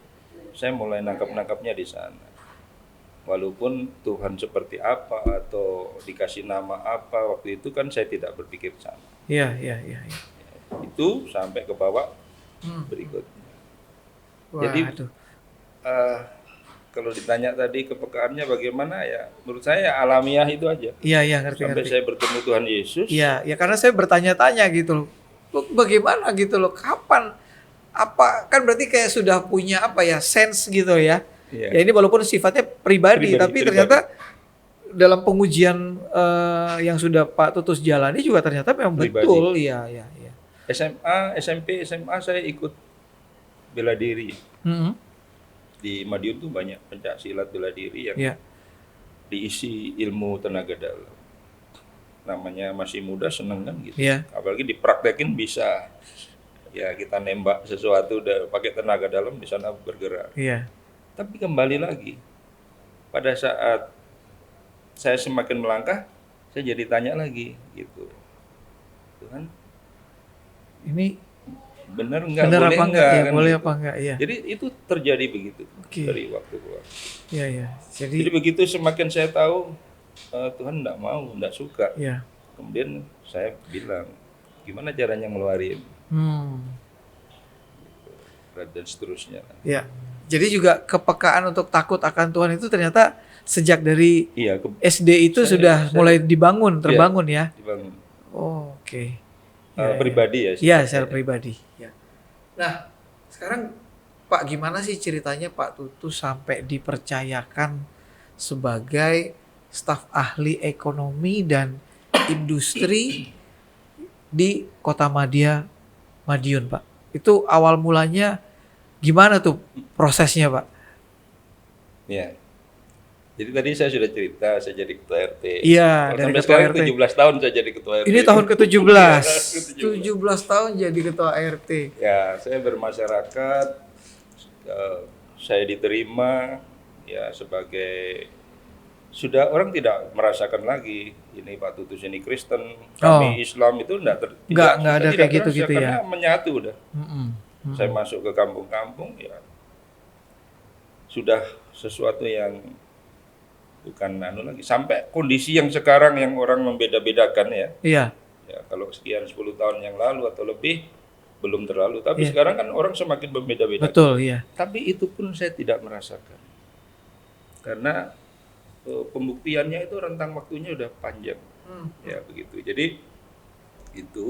saya mulai nangkap-nangkapnya di sana. Walaupun Tuhan seperti apa atau dikasih nama apa, waktu itu kan saya tidak berpikir sama. Iya. Itu sampai ke bawah berikutnya. Jadi kalau ditanya tadi kepekaannya bagaimana ya, menurut saya alamiah itu aja. Iya, ngerti. Sampai saya bertemu Tuhan Yesus. Iya, karena saya bertanya-tanya gitu loh. Bagaimana gitu loh, kapan? Apa, kan berarti kayak sudah punya sense gitu ya. Ya ini walaupun sifatnya pribadi tapi ternyata dalam pengujian yang sudah Pak Tutus jalani juga ternyata memang pribadi. Betul. Iya. SMA, SMP, SMA saya ikut bela diri. Mm-mm. Di Madiun tuh banyak pencak silat bela diri yang Iya. diisi ilmu tenaga dalam. Namanya masih muda seneng kan gitu. Iya. Apalagi dipraktekin bisa. Ya kita nembak sesuatu udah pakai tenaga dalam di sana bergerak. Iya. Tapi kembali lagi, pada saat saya semakin melangkah, saya jadi tanya lagi gitu. Tuhan, Ini benar nggak? benar Boleh apa enggak? nggak? Ya, Kan boleh gitu. apa enggak? Iya. Jadi itu terjadi begitu Oke. dari waktu ke waktu. Iya, iya. Jadi Jadi begitu semakin saya tahu Tuhan nggak mau, nggak suka. iya. Kemudian saya bilang, gimana caranya ngeluarin dan seterusnya. Ya. Jadi juga kepekaan untuk takut akan Tuhan itu ternyata sejak dari Iya, SD itu sudah mulai terbangun ya. dibangun. Oh, oke. Pribadi ya. Iya, secara pribadi. Ya. Nah, sekarang Pak, gimana sih ceritanya Pak Tutu sampai dipercayakan sebagai staf ahli ekonomi dan industri di Kota Madiun, Pak? Itu awal mulanya gimana tuh prosesnya, Pak? Iya. Jadi tadi saya sudah cerita, saya jadi ketua RT. Iya, Kalau dari sampai ketua sekarang RT. 17 tahun saya jadi ketua RT. Ini tahun ke-17. Ke-17. 17 tahun jadi ketua RT. Ya, saya bermasyarakat, saya diterima ya sebagai sudah orang tidak merasakan lagi ini Pak Tutus ini Kristen, kami Islam itu Nggak ada kita kayak tidak gitu-gitu terasa, ya. karena menyatu udah. Mm-mm. Saya masuk ke kampung-kampung ya sudah sesuatu yang bukan lagi sampai kondisi yang sekarang yang orang membeda-bedakan ya. Iya. Ya kalau sekian 10 tahun yang lalu atau lebih belum terlalu, tapi Iya. sekarang kan orang semakin membeda-bedakan. Betul, iya. Tapi itu pun saya tidak merasakan. Karena pembuktiannya itu rentang waktunya udah panjang. Ya begitu. Jadi itu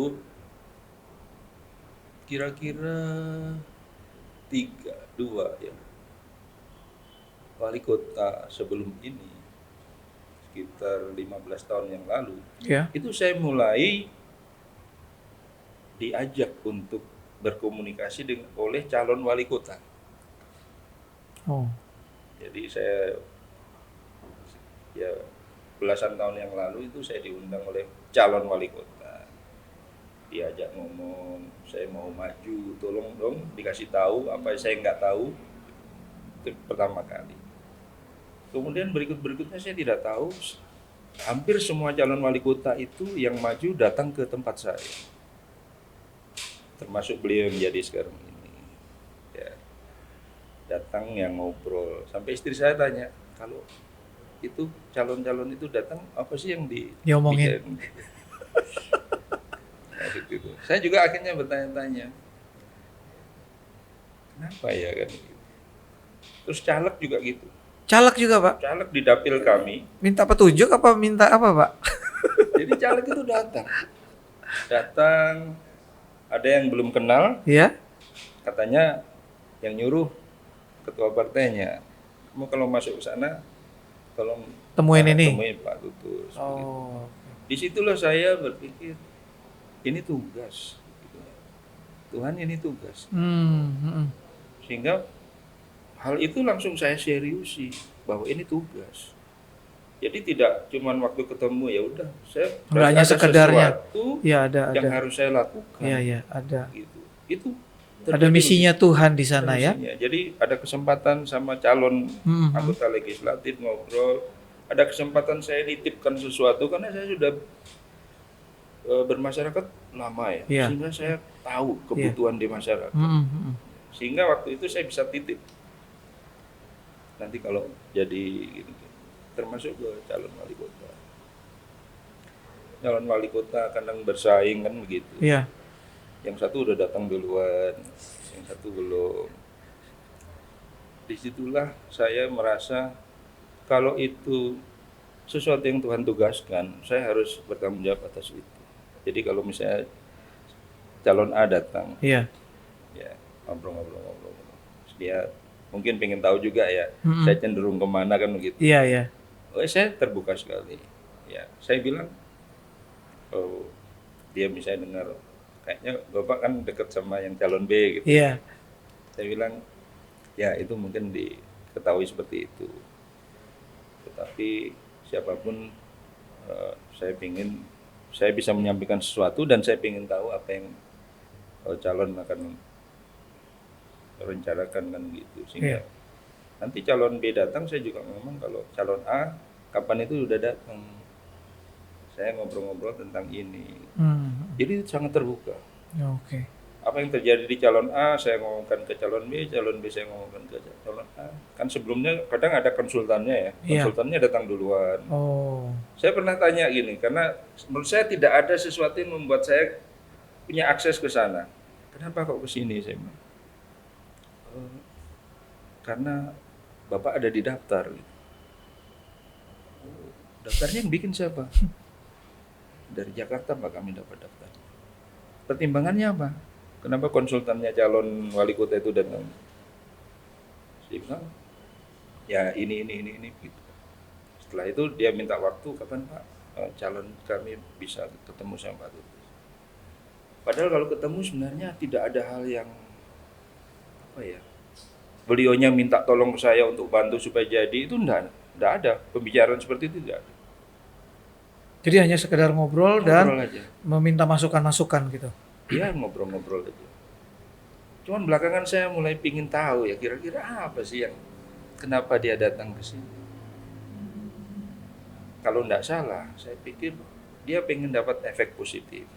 kira-kira 2 ya. Wali kota sebelum ini sekitar 15 tahun yang lalu Iya. itu saya mulai diajak untuk berkomunikasi oleh calon wali kota. Oh. Jadi saya ya belasan tahun yang lalu itu saya diundang oleh calon wali kota. Diajak ngomong, saya mau maju, tolong dong dikasih tahu apa yang saya nggak tahu. Itu pertama kali. Kemudian berikutnya saya tidak tahu, hampir semua calon wali kota itu yang maju datang ke tempat saya. Termasuk beliau yang menjadi sekarang ini. Ya. Datang yang ngobrol. Sampai istri saya tanya, kalau itu calon-calon itu datang, apa sih yang Diomongin. Nah, gitu. Saya juga akhirnya bertanya-tanya, kenapa ya kan gitu. Terus caleg juga gitu. Caleg juga, Pak? Caleg di dapil kami. Minta petunjuk apa minta apa, Pak? Jadi caleg itu datang, ada yang belum kenal, Iya. katanya yang nyuruh ketua partainya. Kamu kalau masuk ke sana, tolong Temuin ini. temuin Pak Tutus. Oh. Disitulah saya berpikir, ini tugas. Tuhan ini tugas. Sehingga hal itu langsung saya seriusi bahwa ini tugas. Jadi tidak cuman waktu ketemu ya udah saya Nggak hanya ada sekedarnya. sesuatu Iya, ada. yang harus saya lakukan. Iya, ada. Gitu. Itu Ada terjadi misinya Tuhan di sana ya. misinya. Jadi ada kesempatan sama calon anggota legislatif ngobrol, ada kesempatan saya nitipkan sesuatu karena saya sudah bermasyarakat lama ya, Iya. sehingga saya tahu kebutuhan di masyarakat. Sehingga waktu itu saya bisa titip. Nanti kalau jadi gini, termasuk ke calon wali kota. Calon wali kota kadang bersaing kan begitu. Iya. Yang satu udah datang duluan, yang satu belum. Disitulah saya merasa kalau itu sesuatu yang Tuhan tugaskan, saya harus bertanggung jawab atas itu. Jadi kalau misalnya calon A datang, Iya. ya ngobrol-ngobrol, dia mungkin pengen tahu juga ya, saya cenderung kemana kan begitu. Iya. Oh, saya terbuka sekali. Ya, saya bilang, oh, dia misalnya dengar kayaknya Bapak kan dekat sama yang calon B gitu. Iya. Saya bilang, ya itu mungkin diketahui seperti itu. Tetapi siapapun saya bisa menyampaikan sesuatu dan saya ingin tahu apa yang calon akan rencanakan kan gitu. Sehingga nanti calon B datang saya juga ngomong kalau calon A kapan itu udah datang. Saya ngobrol-ngobrol tentang ini. Jadi sangat terbuka. Oke. Apa yang terjadi di calon A, saya ngomongkan ke calon B saya ngomongkan ke calon A. Kan sebelumnya kadang ada konsultannya ya, konsultannya datang duluan. Oh. Saya pernah tanya gini, karena menurut saya tidak ada sesuatu yang membuat saya punya akses ke sana. Kenapa kok ke sini, saya bilang? Karena Bapak ada di daftar. Gitu. Daftarnya yang bikin siapa? Dari Jakarta Pak kami dapat daftar. Pertimbangannya apa? Kenapa konsultannya calon wali kota itu datang? Saya bilang, ya ini gitu. Setelah itu dia minta waktu, kapan Pak calon kami bisa ketemu sama Pak Tutus. Padahal kalau ketemu sebenarnya tidak ada hal yang beliaunya minta tolong ke saya untuk bantu supaya jadi, itu enggak ada pembicaraan seperti itu, tidak ada. Jadi hanya sekedar ngobrol dan aja. Meminta masukan-masukan gitu. Iya, ngobrol-ngobrol aja. Cuman belakangan saya mulai pingin tahu ya kira-kira apa sih yang kenapa dia datang ke sini. Kalau enggak salah, saya pikir dia pengen dapat efek positif.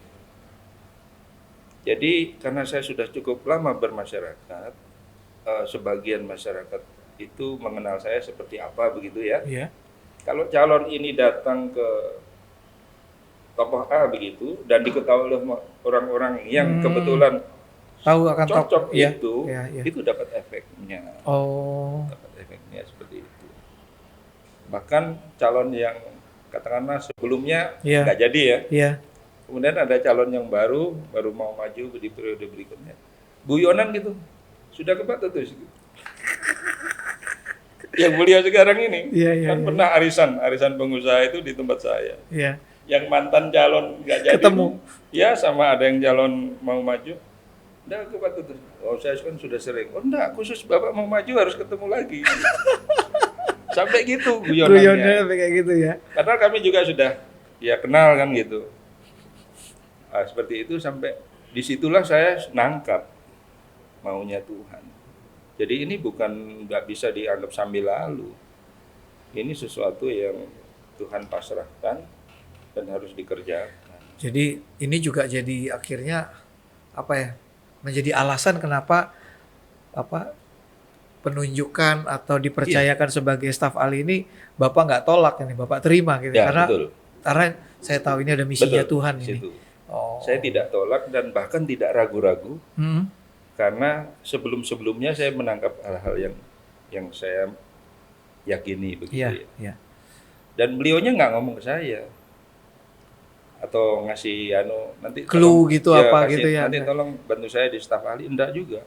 Jadi karena saya sudah cukup lama bermasyarakat, sebagian masyarakat itu mengenal saya seperti apa begitu ya. Iya. Kalau calon ini datang ke tokoh A begitu dan diketahui oleh orang-orang yang kebetulan tahu akan cocok itu dapat efeknya. Oh. Dapat efeknya seperti itu. Bahkan calon yang katakanlah sebelumnya nggak jadi ya. Iya. Kemudian ada calon yang baru mau maju di periode berikutnya. Guyonan gitu. Sudah ke Pak Tutus gitu. Yang beliau sekarang ini pernah arisan pengusaha itu di tempat saya. Iya. Yang mantan calon nggak jadi ketemu ya sama ada yang calon mau maju udah ke Pak Tutus. Oh saya kan sudah sering. Oh enggak, khusus Bapak mau maju harus ketemu lagi. Sampai gitu guyonannya kayak gitu ya. Padahal kami juga sudah ya kenal kan gitu. Nah, seperti itu sampai disitulah saya nangkap maunya Tuhan. Jadi ini bukan nggak bisa dianggap sambil lalu. Ini sesuatu yang Tuhan pasrahkan dan harus dikerjakan. Jadi ini juga jadi akhirnya menjadi alasan kenapa penunjukan atau dipercayakan sebagai staf ahli ini Bapak nggak tolak ini, Bapak terima gitu Ya, karena saya tahu ini ada misinya Tuhan ini. Oh. Saya tidak tolak dan bahkan tidak ragu-ragu karena sebelum-sebelumnya saya menangkap hal-hal yang saya yakini begitu ya. Dan beliaunya nggak ngomong ke saya. Atau ngasih nanti clue gitu gitu ya. Nanti tolong bantu saya di staf ahli, enggak juga.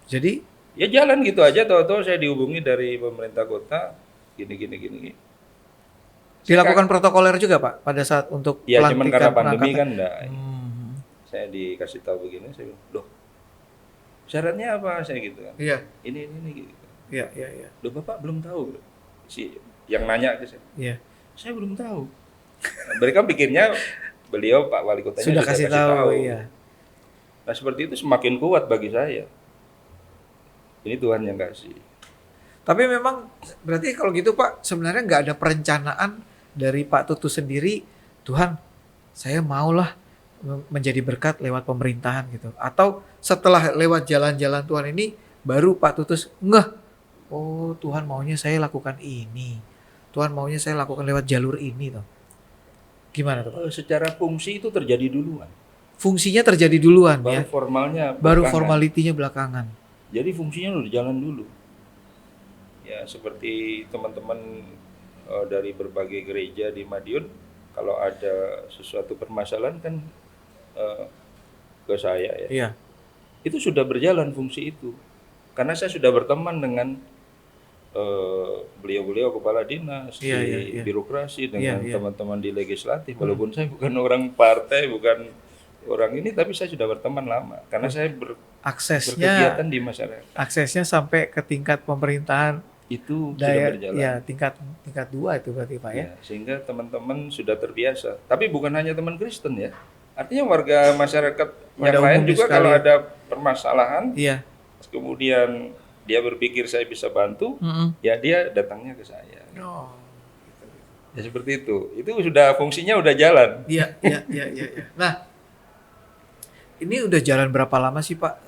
Jadi ya jalan gitu aja, tahu-tahu saya dihubungi dari pemerintah kota gini. Dilakukan protokoler juga Pak pada saat untuk ya cuman karena pandemi kan enggak. Saya dikasih tahu begini, saya bilang, "Loh, syaratnya apa?" Saya gitu kan. Iya. Ini gitu. Iya. Loh, Bapak belum tahu. Si yang nanya ke saya. Iya. Saya belum tahu. Mereka pikirnya beliau Pak Wali Kotanya sudah kasih tahu. Iya. Nah seperti itu semakin kuat bagi saya. Ini Tuhan yang kasih. Tapi memang berarti kalau gitu Pak sebenarnya nggak ada perencanaan dari Pak Tutus sendiri. Tuhan, saya maulah menjadi berkat lewat pemerintahan gitu. Atau setelah lewat jalan-jalan Tuhan ini baru Pak Tutus ngeh. Oh Tuhan maunya saya lakukan ini. Tuhan maunya saya lakukan lewat jalur ini tuh. Gimana tuh Pak? Secara fungsi itu terjadi duluan. Fungsinya terjadi duluan baru ya. Formalnya baru formalitinya belakangan. Jadi fungsinya udah jalan dulu. Ya seperti teman-teman dari berbagai gereja di Madiun, kalau ada sesuatu permasalahan kan ke saya ya. Iya. Itu sudah berjalan fungsi itu. Karena saya sudah berteman dengan beliau-beliau kepala dinas di birokrasi dengan teman-teman di legislatif, walaupun saya bukan orang partai, bukan orang ini, tapi saya sudah berteman lama karena saya Aksesnya berkegiatan di masyarakat. sampai ke tingkat pemerintahan Itu sudah berjalan. ya tingkat 2 itu berarti Pak ya. Ya, sehingga teman-teman sudah terbiasa. Tapi bukan hanya teman Kristen ya. Artinya warga masyarakat yang Pada lain umumnya juga sekali. kalau ada permasalahan, Iya. kemudian dia berpikir saya bisa bantu, ya dia datangnya ke saya. Oh. Ya seperti itu. Itu sudah fungsinya udah jalan. Iya. Nah, ini udah jalan berapa lama sih Pak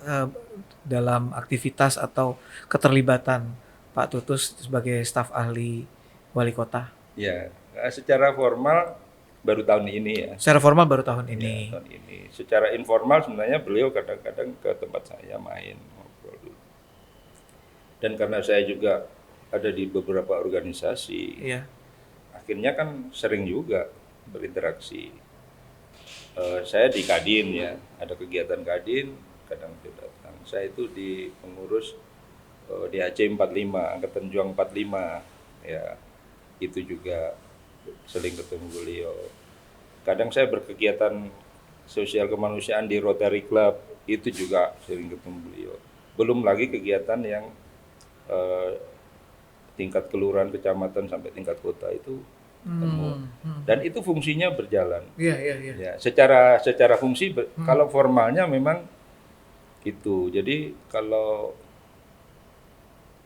dalam aktivitas atau keterlibatan Pak Tutus sebagai staf ahli wali kota? Ya, secara formal baru tahun ini ya. Secara formal baru tahun ini. Ya, tahun ini. Secara informal sebenarnya beliau kadang-kadang ke tempat saya main ngobrol dulu. Dan karena saya juga ada di beberapa organisasi, Iya. akhirnya kan sering juga berinteraksi. Saya di Kadin ya, ada kegiatan Kadin, kadang dia datang. Saya itu di pengurus di Aceh 45, Angkatan Juang 45, ya itu juga sering ketemu beliau. Kadang saya berkegiatan sosial kemanusiaan di Rotary Club, itu juga sering ketemu beliau. Belum lagi kegiatan yang tingkat kelurahan, kecamatan sampai tingkat kota itu ketemu. Dan itu fungsinya berjalan. Iya. Ya, secara fungsi kalau formalnya memang itu. Jadi kalau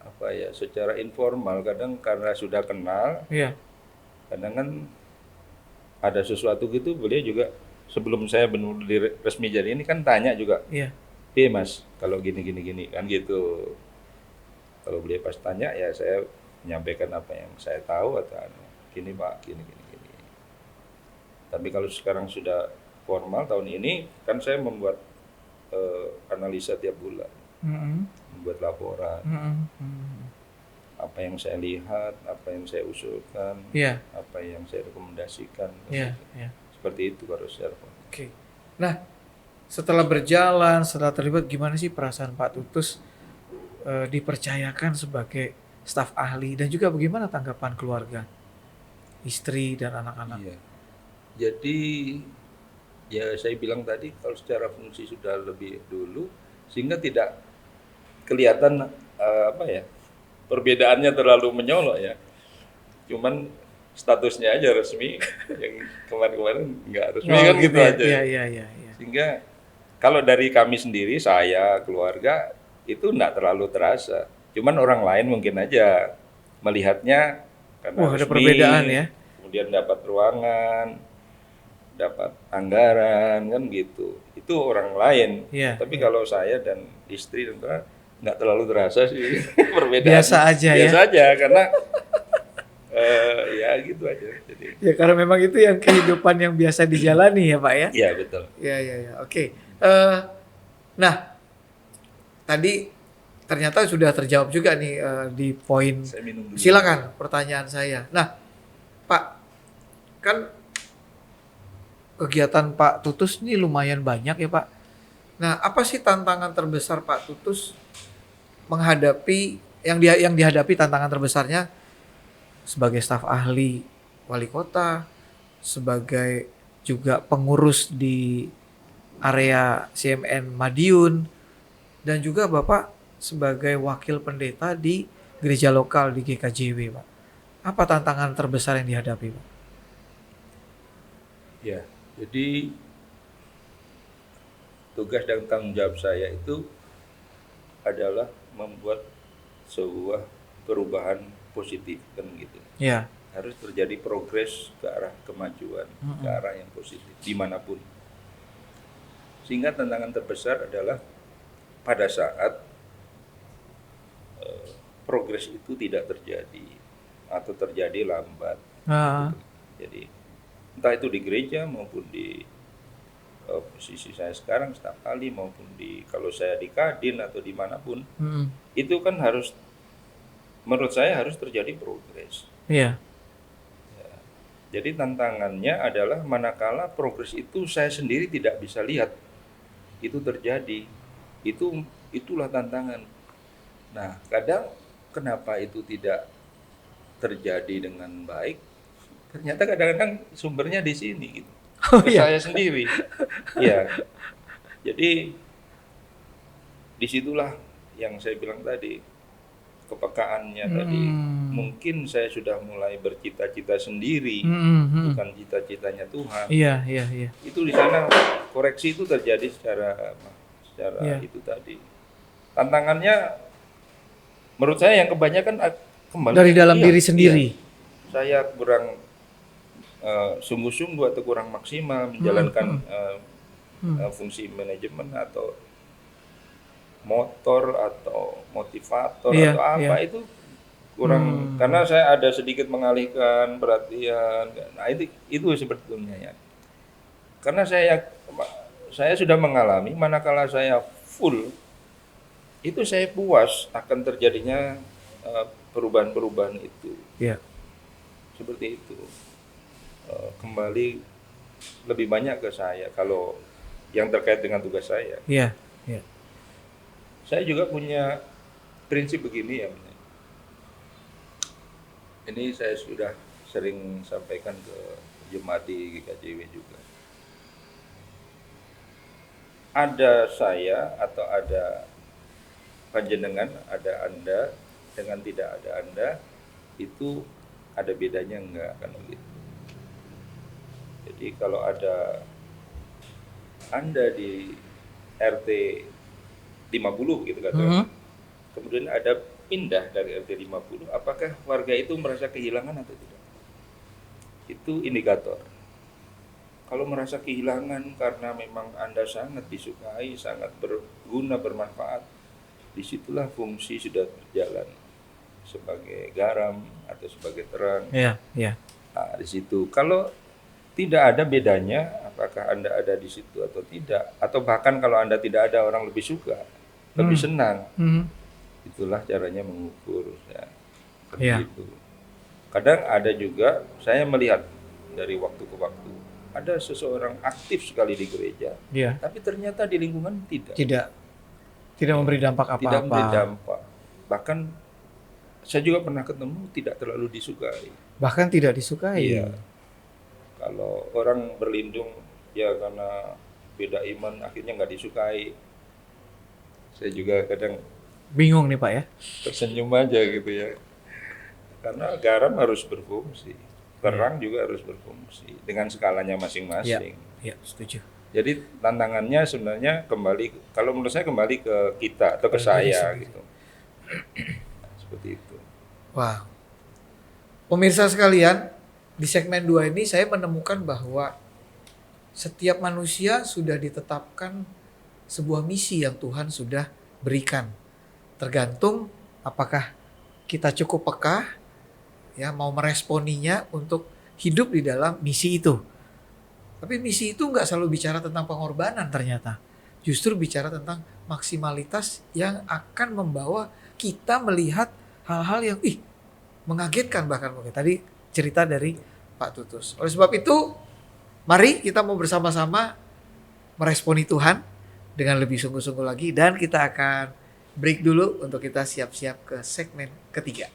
apa ya, secara informal kadang karena sudah kenal, Iya. kadang kan ada sesuatu gitu beliau juga sebelum saya benar resmi jadi ini kan tanya juga, Iya. Mas kalau gini kan gitu. Kalau beliau pas tanya ya saya menyampaikan apa yang saya tahu atau gini Pak, gini. Tapi kalau sekarang sudah formal tahun ini kan saya membuat analisa tiap bulan, membuat laporan, apa yang saya lihat, apa yang saya usulkan, Iya. apa yang saya rekomendasikan. Iya. Seperti itu kalau secara formal. Oke. Nah, setelah berjalan, setelah terlibat, gimana sih perasaan Pak Tutus dipercayakan sebagai staf ahli dan juga bagaimana tanggapan keluarga, istri dan anak-anak? Iya. Jadi ya saya bilang tadi kalau secara fungsi sudah lebih dulu sehingga tidak kelihatan apa ya, perbedaannya terlalu menyolok ya. Cuman statusnya aja resmi, yang kemarin-kemarin nggak resmi kan gitu ya? aja. Iya. Sehingga kalau dari kami sendiri, saya, keluarga itu nggak terlalu terasa. Cuman orang lain mungkin aja melihatnya karena Wah, ada resmi, perbedaan ya. kemudian dapat ruangan, dapat anggaran kan gitu. Itu orang lain. Iya. Tapi kalau saya dan istri dan teman, nggak terlalu terasa sih perbedaan. Biasa aja ya. Biasa aja karena ya gitu aja. Jadi Ya karena memang itu yang kehidupan yang biasa dijalani ya Pak ya. ya betul. Ya. Oke. Nah, tadi ternyata sudah terjawab juga nih di poin. Saya minum dulu. Silakan pertanyaan saya. Nah, Pak, kan kegiatan Pak Tutus ini lumayan banyak ya Pak. Nah, apa sih tantangan terbesar Pak Tutus menghadapi yang dihadapi tantangan terbesarnya sebagai staf ahli wali kota, sebagai juga pengurus di area CMN Madiun, dan juga Bapak sebagai wakil pendeta di gereja lokal di GKJW, Pak. Apa tantangan terbesar yang dihadapi, Pak? Ya, jadi tugas dan tanggung jawab saya itu adalah membuat sebuah perubahan positif kan gitu. Ya. Harus terjadi progres ke arah kemajuan, ke arah yang positif dimanapun. Sehingga tantangan terbesar adalah pada saat progres itu tidak terjadi atau terjadi lambat. Gitu. Jadi entah itu di gereja maupun di posisi saya sekarang staf ahli maupun di kalau saya di Kadin atau dimanapun, itu kan harus menurut saya harus terjadi progres. Iya. Ya. Jadi tantangannya adalah manakala progres itu saya sendiri tidak bisa lihat itu terjadi, itulah tantangan. Nah, kadang kenapa itu tidak terjadi dengan baik? Ternyata kadang-kadang sumbernya di sini gitu. Oh, ke iya. saya sendiri. Ya, jadi disitulah yang saya bilang tadi, kepekaannya tadi. Mungkin saya sudah mulai bercita-cita sendiri, bukan cita-citanya Tuhan. Iya, iya, iya. Itu di sana koreksi itu terjadi secara Iya. itu tadi. Tantangannya menurut saya yang kebanyakan kembali Dari dalam iya, diri sendiri. iya. Saya kurang sungguh-sungguh atau kurang maksimal menjalankan fungsi manajemen atau motor atau motivator Iya, atau apa iya. itu kurang, karena saya ada sedikit mengalihkan perhatian. Nah itu sebetulnya ya, karena saya sudah mengalami manakala saya full itu saya puas akan terjadinya perubahan-perubahan itu. Iya. Seperti itu. Kembali lebih banyak ke saya kalau yang terkait dengan tugas saya. Iya, iya. Saya juga punya prinsip begini ya. Ini saya sudah sering sampaikan ke jemaat di GKJW juga. Ada saya atau ada panjenengan, ada Anda dengan tidak ada Anda, itu ada bedanya enggak, kan begitu. Jadi kalau ada Anda di RT 50 gitu kan, kemudian ada pindah dari RT 50, apakah warga itu merasa kehilangan atau tidak? Itu indikator. Kalau merasa kehilangan karena memang Anda sangat disukai, sangat berguna, bermanfaat, disitulah fungsi sudah berjalan sebagai garam atau sebagai terang. Iya, iya. Nah, di situ. Kalau tidak ada bedanya, apakah Anda ada di situ atau tidak, atau bahkan kalau Anda tidak ada, orang lebih suka, lebih senang. Itulah caranya mengukur. Ya. Iya. Itu. Kadang ada juga, saya melihat dari waktu ke waktu, ada seseorang aktif sekali di gereja, Iya. tapi ternyata di lingkungan tidak. Tidak memberi dampak apa-apa. Tidak memberi dampak. Bahkan saya juga pernah ketemu tidak terlalu disukai. Bahkan tidak disukai. Iya. Kalau orang berlindung ya karena beda iman akhirnya nggak disukai. Saya juga kadang Bingung nih Pak ya. tersenyum aja gitu ya. Karena garam harus berfungsi, terang juga harus berfungsi dengan skalanya masing-masing. Iya, setuju. Jadi tantangannya sebenarnya kalau menurut saya kembali ke kita atau ke saya gitu. Seperti itu. Wow. Pemirsa sekalian, di segmen 2 ini saya menemukan bahwa setiap manusia sudah ditetapkan sebuah misi yang Tuhan sudah berikan. Tergantung apakah kita cukup peka, ya, mau meresponinya untuk hidup di dalam misi itu. Tapi misi itu nggak selalu bicara tentang pengorbanan ternyata. Justru bicara tentang maksimalitas yang akan membawa kita melihat hal-hal yang mengagetkan bahkan mungkin. Tadi cerita dari Pak Tutus. Oleh sebab itu, mari kita mau bersama-sama meresponi Tuhan dengan lebih sungguh-sungguh lagi. Dan kita akan break dulu untuk kita siap-siap ke segmen ketiga.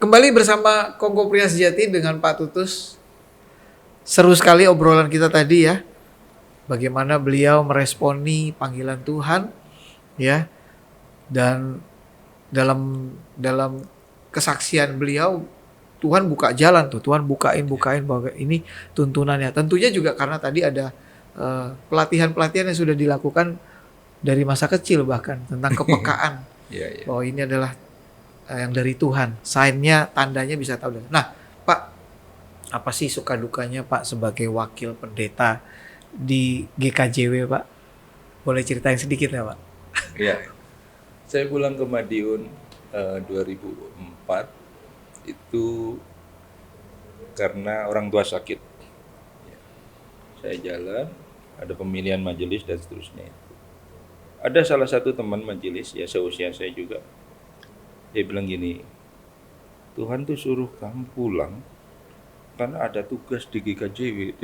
Kembali bersama Kongko Pria Sejati dengan Pak Tutus. Seru sekali obrolan kita tadi ya. Bagaimana beliau meresponi panggilan Tuhan, ya. Dan dalam kesaksian beliau, Tuhan buka jalan tuh, Tuhan bukain bahwa ini tuntunannya. Tentunya juga karena tadi ada pelatihan-pelatihan yang sudah dilakukan dari masa kecil bahkan tentang kepekaan. Bahwa ini adalah yang dari Tuhan, sign-nya, tandanya bisa tahu. Nah, Pak, apa sih suka dukanya Pak sebagai wakil pendeta di GKJW, Pak? Boleh ceritain sedikit ya, Pak? Iya. Saya pulang ke Madiun 2004 itu karena orang tua sakit. Saya jalan, ada pemilihan majelis dan seterusnya. Ada salah satu teman majelis, ya seusia saya juga. Dia bilang gini, Tuhan tuh suruh kamu pulang karena ada tugas di GKJW.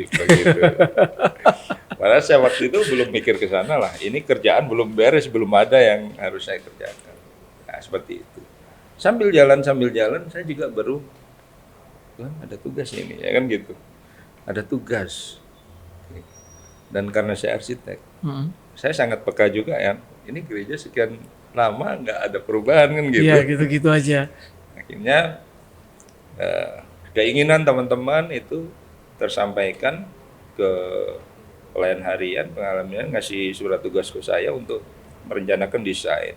Padahal saya waktu itu belum mikir ke sana lah. Ini kerjaan belum beres, belum ada yang harus saya kerjakan. Nah, seperti itu. sambil jalan saya juga baru, Tuhan ada tugas ini, ya kan gitu. Ada tugas. Dan karena saya arsitek, saya sangat peka juga ya. Ini gereja sekian lama nggak ada perubahan kan gitu. Iya, gitu-gitu aja. Akhirnya keinginan teman-teman itu tersampaikan ke pelayan harian, pengalaman ngasih surat tugas ke saya untuk merencanakan desain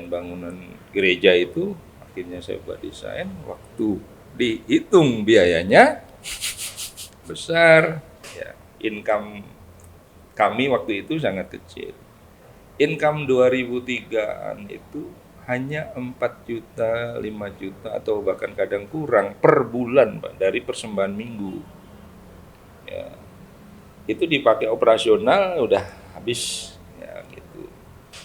bangunan gereja itu. Akhirnya saya buat desain, waktu dihitung biayanya besar, ya, income kami waktu itu sangat kecil. Income 2003-an itu hanya 4 juta, 5 juta atau bahkan kadang kurang per bulan, Pak, dari persembahan minggu. Ya, itu dipakai operasional udah habis, ya gitu.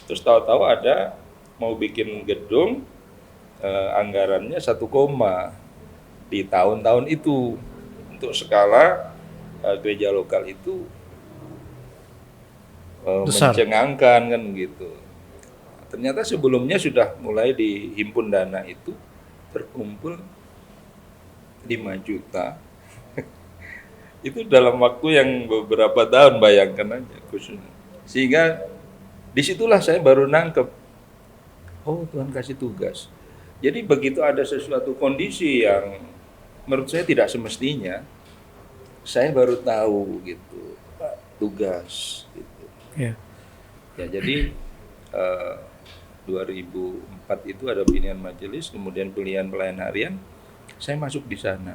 Terus tahu-tahu ada mau bikin gedung, anggarannya 1 koma di tahun-tahun itu. Untuk skala gereja lokal itu mencengangkan kan gitu. Ternyata sebelumnya sudah mulai dihimpun dana itu terkumpul 5 juta. Itu dalam waktu yang beberapa tahun, bayangkan aja khususnya. Sehingga disitulah saya baru nangkep, oh Tuhan kasih tugas. Jadi begitu ada sesuatu kondisi yang menurut saya tidak semestinya, saya baru tahu gitu, tugas gitu. Yeah. Ya jadi 2004 itu ada pilihan majelis, kemudian pilihan pelayan harian, saya masuk di sana.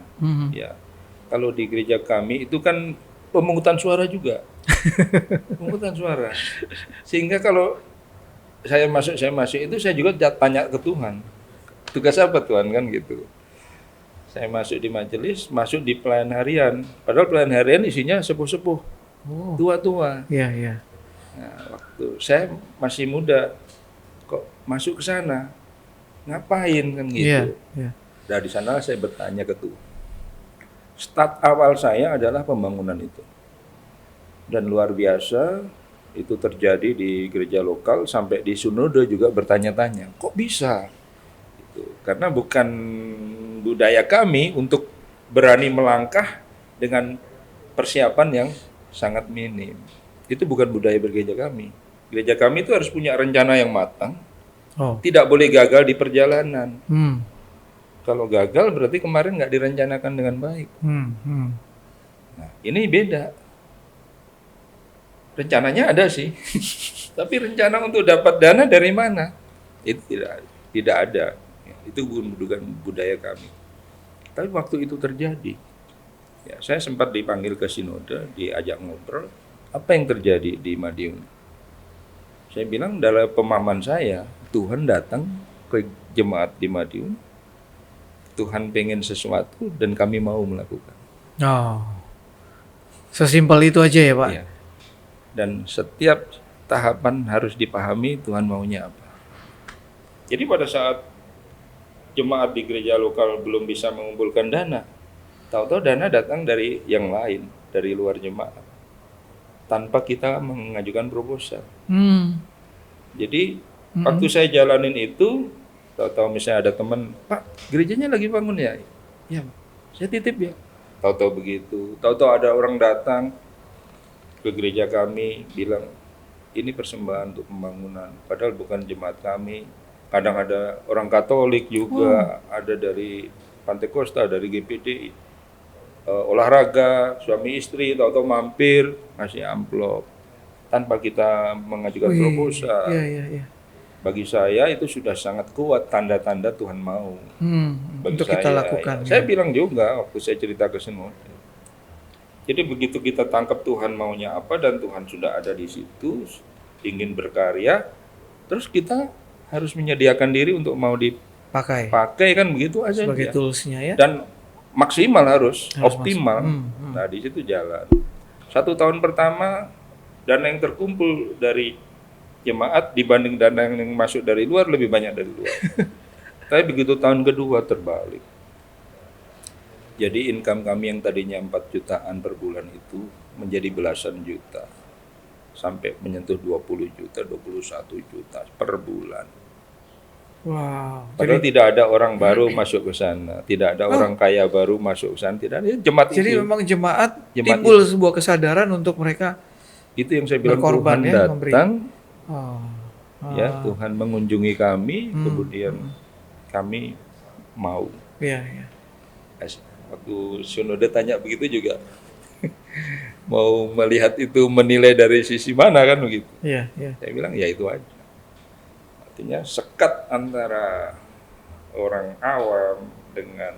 Ya, kalau di gereja kami itu kan pemungutan suara juga, pemungutan suara. Sehingga kalau saya masuk itu saya juga tanya ke Tuhan, tugas apa Tuhan kan gitu. Saya masuk di majelis, masuk di pelayan harian. Padahal pelayan harian isinya sepuh-sepuh, tua-tua. Iya, iya. Nah, waktu saya masih muda, kok masuk ke sana, ngapain kan gitu. Iya, iya. Dari sana saya bertanya ke Tuhan. Start awal saya adalah pembangunan itu. Dan luar biasa, itu terjadi di gereja lokal, sampai di Sunode juga bertanya-tanya, kok bisa? Karena bukan budaya kami untuk berani melangkah dengan persiapan yang sangat minim. Itu bukan budaya bergereja kami. Gereja kami itu harus punya rencana yang matang. Tidak boleh gagal di perjalanan. Kalau gagal berarti kemarin nggak direncanakan dengan baik. Nah, ini beda. Rencananya ada sih, tapi rencana untuk dapat dana dari mana? Itu tidak ada. Itu bukan budaya kami. Tapi waktu itu terjadi, ya, saya sempat dipanggil ke sinode, diajak ngobrol, apa yang terjadi di Madiun. Saya bilang dalam pemahaman saya, Tuhan datang ke jemaat di Madiun, Tuhan pengen sesuatu dan kami mau melakukan. Sesimpel itu aja ya Pak? Ya. Dan setiap tahapan harus dipahami Tuhan maunya apa. Jadi pada saat jemaat di gereja lokal belum bisa mengumpulkan dana, tahu-tahu dana datang dari yang lain, dari luar jemaat, tanpa kita mengajukan proposal. Jadi waktu saya jalanin itu, tahu-tahu misalnya ada teman, Pak, gerejanya lagi bangun ya? Ya, saya titip ya. Tahu-tahu begitu, tahu-tahu ada orang datang ke gereja kami, bilang, ini persembahan untuk pembangunan, padahal bukan jemaat kami. Kadang ada orang Katolik juga, ada dari Pantai Kosta, dari GPD, olahraga, suami istri, tahu-tahu mampir, ngasih amplop, tanpa kita mengajukan proposal. Iya. Bagi saya itu sudah sangat kuat tanda-tanda Tuhan mau. Untuk kita lakukan. Ya. Saya bilang juga waktu saya cerita ke sinode. Jadi begitu kita tangkap Tuhan maunya apa dan Tuhan sudah ada di situ, ingin berkarya, terus kita harus menyediakan diri untuk mau dipakai kan begitu aja sebagai toolsnya ya, dan maksimal harus optimal. Nah di situ jalan. 1 tahun pertama dana yang terkumpul dari jemaat dibanding dana yang masuk dari luar lebih banyak dari luar. Tapi begitu tahun kedua terbalik. Jadi income kami yang tadinya 4 jutaan per bulan itu menjadi belasan juta. Sampai menyentuh 20 juta, 21 juta per bulan. Wow. Padahal tidak ada orang baru masuk ke sana, tidak ada orang kaya baru masuk ke sana, tidak ada jemaat Jadi itu. memang jemaat Jemaat timbul sebuah kesadaran untuk mereka Itu yang saya bilang berkorban Tuhan ya, memberi. datang, Oh. ya Tuhan mengunjungi kami, kemudian kami mau. Iya, iya. Waktu Sinode tanya begitu juga, mau melihat itu menilai dari sisi mana kan begitu. Iya, iya. Saya bilang ya itu aja. Artinya sekat antara orang awam dengan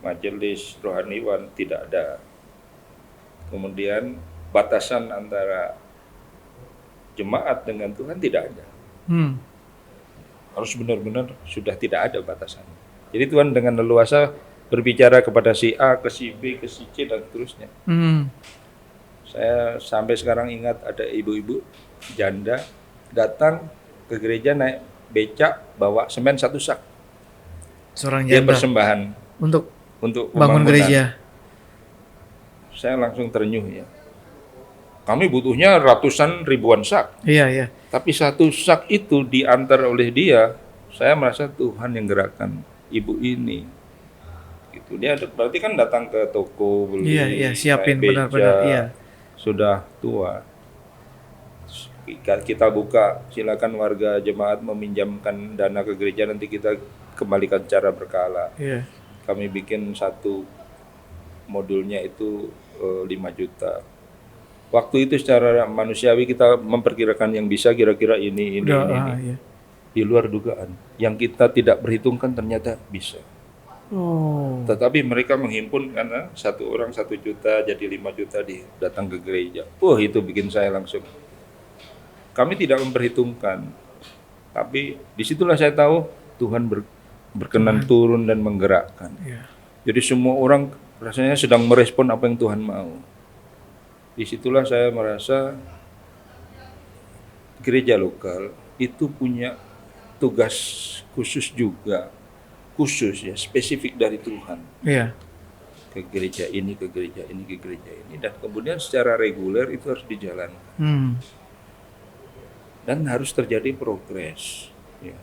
majelis rohaniwan tidak ada. Kemudian batasan antara jemaat dengan Tuhan tidak ada. Harus benar-benar sudah tidak ada batasan. Jadi Tuhan dengan leluasa berbicara kepada si A, ke si B, ke si C, dan seterusnya. Saya sampai sekarang ingat ada ibu-ibu janda datang ke gereja naik becak bawa semen 1 sak. Seorang Dia janda persembahan untuk untuk bangun pembangunan. gereja. Saya langsung terenyuh ya. Kami butuhnya ratusan ribuan sak. Iya, iya. Tapi 1 sak itu diantar oleh dia, saya merasa Tuhan yang gerakkan ibu ini. Gitu. Dia berarti kan datang ke toko beli, Iya, iya, siapin naik beca, benar-benar, iya. sudah tua. Kita buka, silakan warga jemaat meminjamkan dana ke gereja, nanti kita kembalikan secara berkala. Iya. Kami bikin 1 modulnya itu 5 juta. Waktu itu secara manusiawi kita memperkirakan yang bisa kira-kira ini. Iya. Di luar dugaan. Yang kita tidak perhitungkan ternyata bisa. Oh. Tetapi mereka menghimpun karena 1 orang 1 juta jadi 5 juta datang ke gereja. Itu bikin saya langsung. Kami tidak memperhitungkan. Tapi disitulah saya tahu Tuhan berkenan turun dan menggerakkan. Iya. Jadi semua orang rasanya sedang merespon apa yang Tuhan mau. Disitulah saya merasa gereja lokal itu punya tugas khusus juga. Khusus ya, spesifik dari Tuhan. Iya. Ke gereja ini, ke gereja ini, ke gereja ini. Dan kemudian secara reguler itu harus dijalankan. Dan harus terjadi progres. Ya.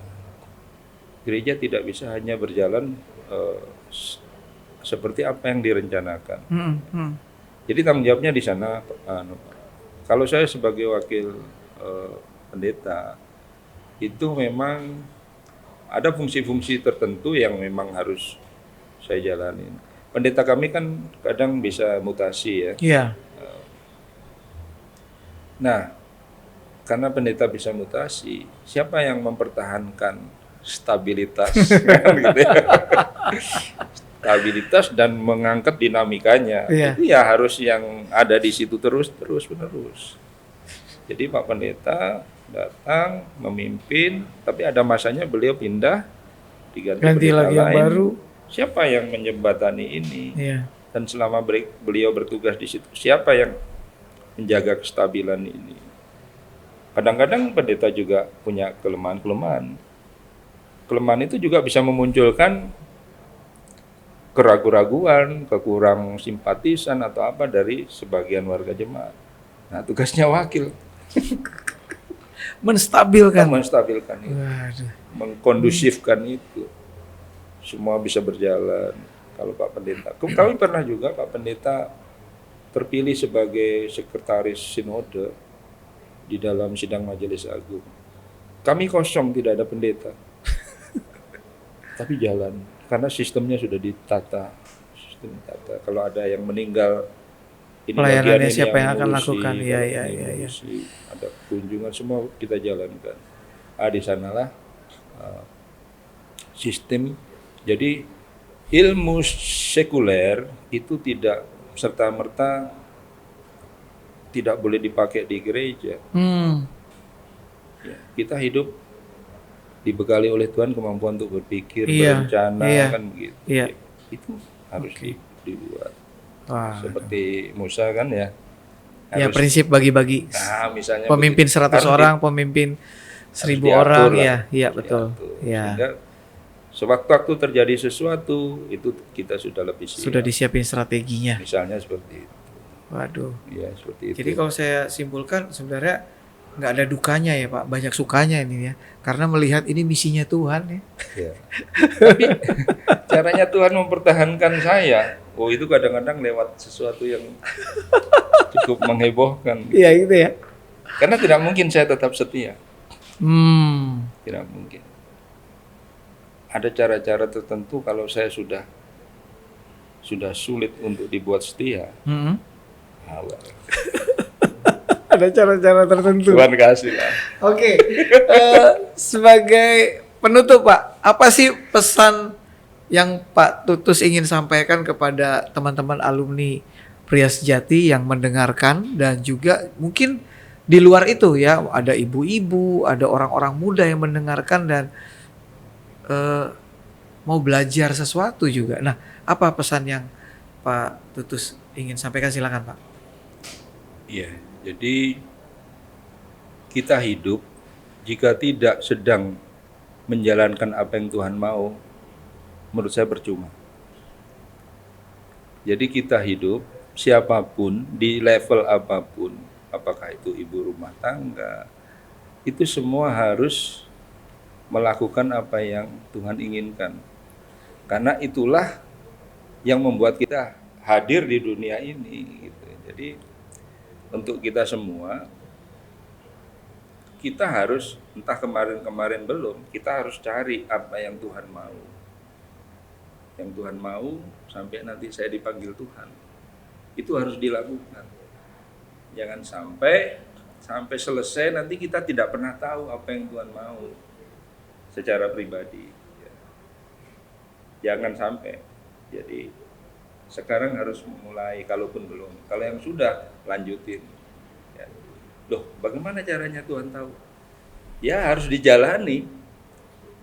Gereja tidak bisa hanya berjalan seperti apa yang direncanakan. Jadi tanggung jawabnya di sana. Kalau saya sebagai wakil pendeta, itu memang ada fungsi-fungsi tertentu yang memang harus saya jalanin. Pendeta kami kan kadang bisa mutasi ya. Iya. Nah, karena pendeta bisa mutasi, siapa yang mempertahankan stabilitas? Kan gitu ya. Stabilitas dan mengangkat dinamikanya. Iya. Itu ya harus yang ada di situ terus menerus. Jadi Pak Pendeta datang memimpin, tapi ada masanya beliau pindah, diganti pendeta lagi yang lain. baru. Siapa yang menjembatani ini? Iya. Dan selama beliau bertugas di situ, siapa yang menjaga kestabilan ini? Kadang-kadang pendeta juga punya kelemahan-kelemahan. Kelemahan itu juga bisa memunculkan keraguan-raguan, kekurang simpatisan atau apa dari sebagian warga jemaat. Nah, tugasnya wakil Menstabilkan. menstabilkan itu, Waduh. mengkondusifkan itu. Semua bisa berjalan. Kalau Pak Pendeta, kami pernah juga Pak Pendeta terpilih sebagai sekretaris sinode di dalam sidang majelis agung. Kami kosong, tidak ada pendeta. Tapi jalan, karena sistemnya sudah ditata. Kalau ada yang meninggal, ini Pelayanannya bagian ini siapa yang akan ngurusi, lakukan? kalau Iya, ini iya, iya. ngurusi. Ada kunjungan, semua kita jalankan. Di sanalah sistem. Jadi ilmu sekuler itu tidak serta-merta tidak boleh dipakai di gereja. Ya, kita hidup dibekali oleh Tuhan kemampuan untuk berpikir, berencana, kan begitu. Iya. Itu harus dibuat. Wah. Seperti Musa kan ya. Ya, prinsip bagi-bagi. Nah, misalnya Pemimpin begitu. 100 Harus orang, pemimpin 1000 diatur orang, lah. ya, iya betul. Diatur. Ya. Sehingga sewaktu-waktu terjadi sesuatu itu kita sudah lebih siap. Sudah disiapin strateginya. Misalnya seperti itu. Waduh. Ya, seperti itu. Jadi kalau saya simpulkan sebenarnya nggak ada dukanya ya Pak, banyak sukanya ini ya. Karena melihat ini misinya Tuhan ya. Ya. Tapi caranya Tuhan mempertahankan saya, itu kadang-kadang lewat sesuatu yang cukup menghebohkan. Iya gitu ya. Karena tidak mungkin saya tetap setia. Tidak mungkin. Ada cara-cara tertentu kalau saya sudah sulit untuk dibuat setia. Ada cara-cara tertentu. Tuhan kasih lah. Oke, sebagai penutup Pak, apa sih pesan yang Pak Tutus ingin sampaikan kepada teman-teman alumni Pria Sejati yang mendengarkan dan juga mungkin di luar itu ya, ada ibu-ibu, ada orang-orang muda yang mendengarkan dan mau belajar sesuatu juga. Nah, apa pesan yang Pak Tutus ingin sampaikan? Silakan Pak. Iya, jadi kita hidup jika tidak sedang menjalankan apa yang Tuhan mau, menurut saya percuma. Jadi kita hidup siapapun di level apapun, apakah itu ibu rumah tangga, itu semua harus melakukan apa yang Tuhan inginkan. Karena itulah yang membuat kita hadir di dunia ini gitu. Jadi untuk kita semua, kita harus, entah kemarin-kemarin belum, kita harus cari apa yang Tuhan mau. Yang Tuhan mau sampai nanti saya dipanggil Tuhan. Itu harus dilakukan. Jangan sampai selesai nanti kita tidak pernah tahu apa yang Tuhan mau secara pribadi. Jangan sampai. Jadi sekarang harus mulai, kalaupun belum. Kalau yang sudah, lanjutin. Ya. Loh, bagaimana caranya Tuhan tahu? Ya harus dijalani.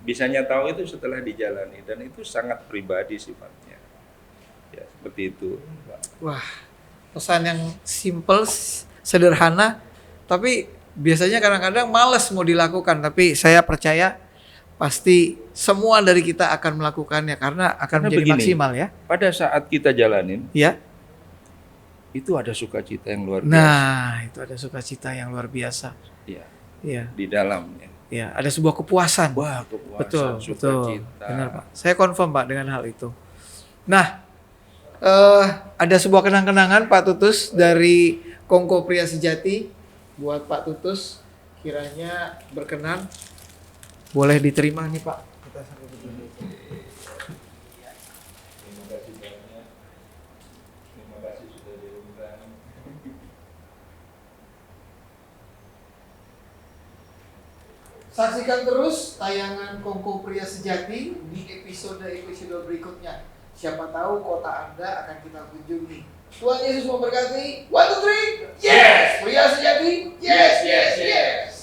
Bisanya tahu itu setelah dijalani. Dan itu sangat pribadi sifatnya. Ya, seperti itu. Wah, pesan yang simple, sederhana, tapi biasanya kadang-kadang malas mau dilakukan. Tapi saya percaya pasti semua dari kita akan melakukannya karena akan menjadi begini, maksimal ya. Pada saat kita jalanin, Ya. itu ada sukacita yang luar biasa. Nah, itu ada sukacita yang luar biasa. Ya, Iya. di dalamnya. Ya, ada sebuah kepuasan. Wah, kepuasan, Betul, sukacita. benar Pak. Saya confirm Pak dengan hal itu. Nah, ada sebuah kenang-kenangan Pak Tutus dari Kongko Pria Sejati buat Pak Tutus, kiranya berkenan boleh diterima nih Pak. Kita sampai begini. Terima kasih banyak. Terima kasih sudah diundang. Saksikan terus tayangan Kongko Pria Sejati di episode berikutnya. Siapa tahu kota Anda akan kita kunjungi. Tuhan Yesus memberkati. 1, 2, 3. Yes! Pria Sejati. Yes, yes, yes.